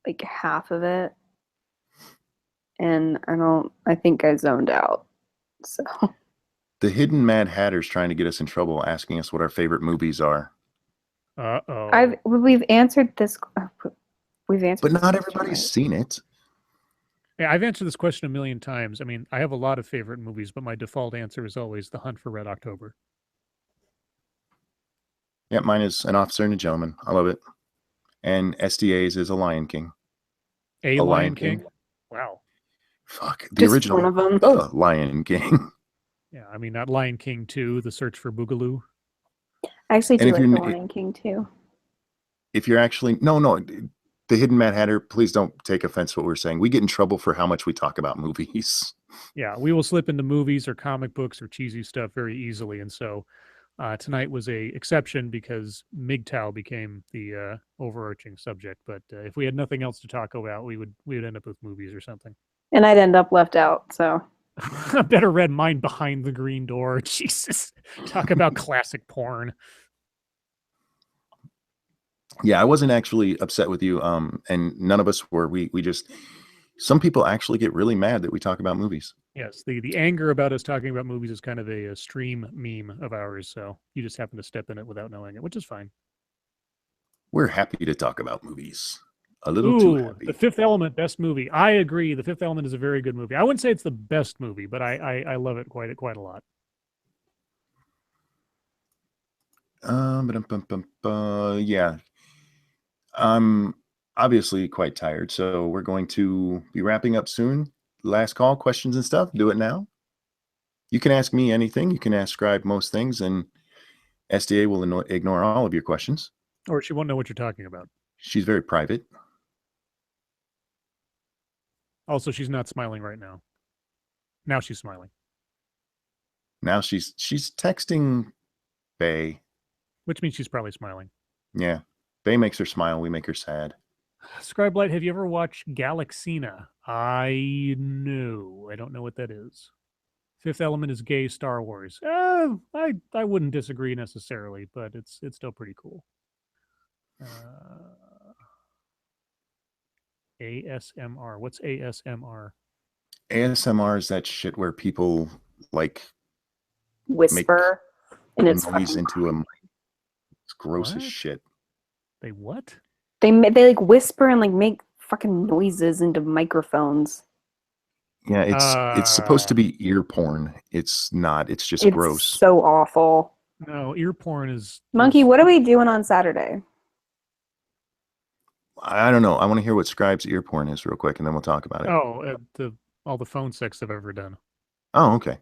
like half of it, and I think I zoned out. So The hidden Mad Hatter's trying to get us in trouble, asking us what our favorite movies are. Uh-oh. we've answered this. We've answered, But this not question, everybody's right? seen it. Yeah, I've answered this question a million times. I mean, I have a lot of favorite movies, but my default answer is always The Hunt for Red October. Yeah, mine is An Officer and a Gentleman. I love it. And SDA's is A Lion King. A Lion King? Wow. Fuck. The Just original. one of them. The Lion King. Yeah, I mean, not Lion King 2, The Search for Boogaloo. I actually do And if like The you're- Lion King too. If you're actually... No. The hidden Mad Hatter, please don't take offense to what we're saying. We get in trouble for how much we talk about movies. Yeah, we will slip into movies or comic books or cheesy stuff very easily. And so tonight was a exception because MGTOW became the overarching subject. But if we had nothing else to talk about, we would end up with movies or something. And I'd end up left out. So I better read mine Behind the Green Door. Jesus. Talk about classic porn. Yeah, I wasn't actually upset with you. And none of us were. We just... Some people actually get really mad that we talk about movies. Yes, the anger about us talking about movies is kind of a stream meme of ours. So you just happen to step in it without knowing it, which is fine. We're happy to talk about movies. A little too happy. The Fifth Element, best movie. I agree. The Fifth Element is a very good movie. I wouldn't say it's the best movie, but I love it quite a lot. Yeah. I'm obviously quite tired, so we're going to be wrapping up soon. Last call, questions and stuff. Do it now. You can ask me anything. You can ask Scribe most things, and SDA will ignore all of your questions. Or she won't know what you're talking about. She's very private. Also, she's not smiling right now. Now she's smiling. Now she's texting Bay. Which means she's probably smiling. Yeah. Bay makes her smile. We make her sad. Scribe Light, have you ever watched Galaxina? I don't know what that is. Fifth Element is gay Star Wars. I wouldn't disagree necessarily, but it's still pretty cool. ASMR. What's ASMR? ASMR is that shit where people like whisper, and it's noise fucking into a mic. It's gross What? as shit. They what? They like whisper and like make fucking noises into microphones. Yeah, it's supposed to be ear porn. It's not. It's just It's gross. so awful. No, ear porn is... Monkey, what are we doing on Saturday? I don't know. I want to hear what Scribe's ear porn is real quick, and then we'll talk about it. Oh, all the phone sex I've ever done. Oh, okay.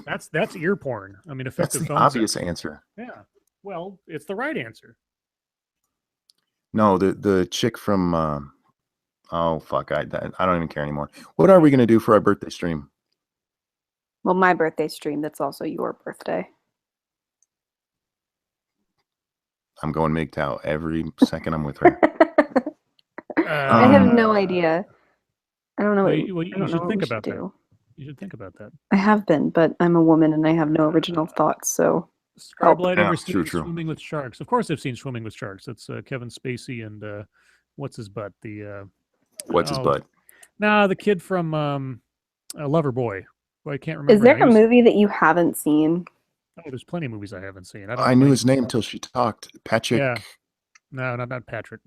That's ear porn. I mean, That's effective the phone obvious sex. answer. Yeah. Well, it's the right answer. No, the chick from oh fuck, I don't even care anymore. What are we gonna do for our birthday stream? Well, my birthday stream, that's also your birthday. I'm going MGTOW every second I'm with her. I have no idea. I don't know what, Well, I you don't should know what think we should about that. do. You should think about that. I have been, but I'm a woman and I have no original thoughts, so Scribe Light, Yeah, ever true, seen true. Swimming with Sharks? Of course I've seen Swimming with Sharks. That's Kevin Spacey and what's his butt? What's his butt? Nah, the kid from Loverboy. Who I can't remember. is there now. a movie that you haven't seen? Oh, there's plenty of movies I haven't seen. I knew his name till she talked. Patrick. Yeah. No, not Patrick.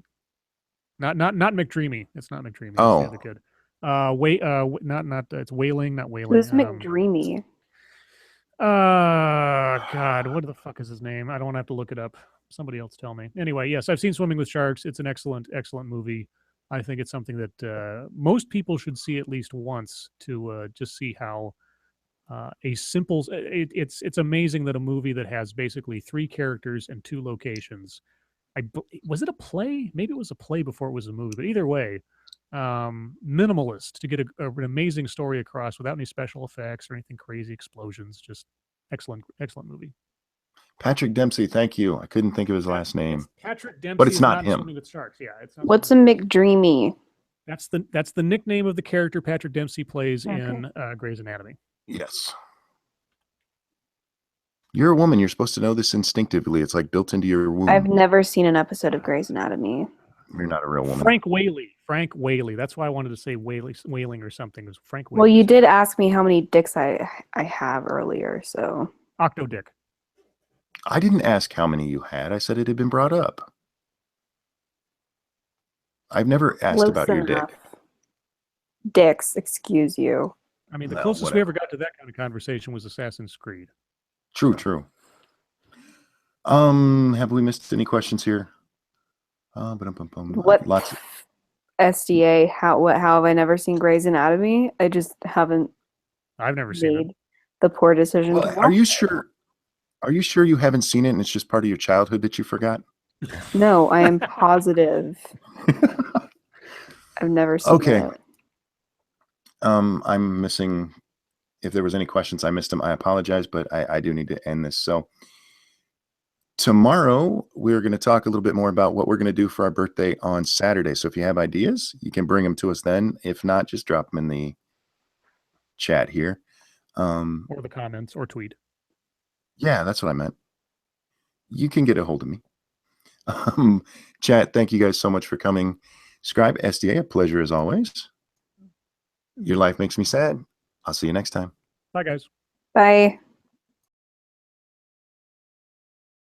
Not McDreamy. It's not McDreamy. Oh. It's the other kid. Not it's Wailing, not Wailing. Who's McDreamy? God, what the fuck is his name? I don't want to have to look it up. Somebody else tell me. Anyway, yes, I've seen Swimming with Sharks. It's an excellent movie. I think it's something that most people should see at least once to just see how a simple. It's amazing that a movie that has basically 3 characters and 2 locations. Was it a play? Maybe it was a play before it was a movie. But either way, minimalist to get an amazing story across without any special effects or anything crazy, explosions. Just excellent movie. Patrick Dempsey, thank you. I couldn't think of his last name. Patrick Dempsey, but it's not him. Swimming with Sharks. Yeah, it's not. What's a McDreamy? That's the nickname of the character Patrick Dempsey plays in Grey's Anatomy. Yes. You're a woman. You're supposed to know this instinctively. It's like built into your womb. I've never seen an episode of Grey's Anatomy. You're not a real woman. Frank Whaley. That's why I wanted to say whaling or something. It was Frank Whaley. Well, you did ask me how many dicks I have earlier, so. Octodick. I didn't ask how many you had. I said it had been brought up. I've never asked about your dick. Dicks, excuse you. I mean, the closest we ever got to that kind of conversation was Assassin's Creed. True. Have we missed any questions here? What Lots of... SDA? How have I never seen Grey's Anatomy? I just haven't. I've never seen made the poor decision. Well, are you sure? Are you sure you haven't seen it and it's just part of your childhood that you forgot? No, I am positive. I've never seen it. I'm missing. If there was any questions, I missed them. I apologize, but I do need to end this. So tomorrow we're going to talk a little bit more about what we're going to do for our birthday on Saturday. So if you have ideas, you can bring them to us then. If not, just drop them in the chat here. Or the comments or tweet. Yeah, that's what I meant. You can get a hold of me. Chat, thank you guys so much for coming. Scribe, SDA, a pleasure as always. Your life makes me sad. I'll see you next time. Bye, guys. Bye.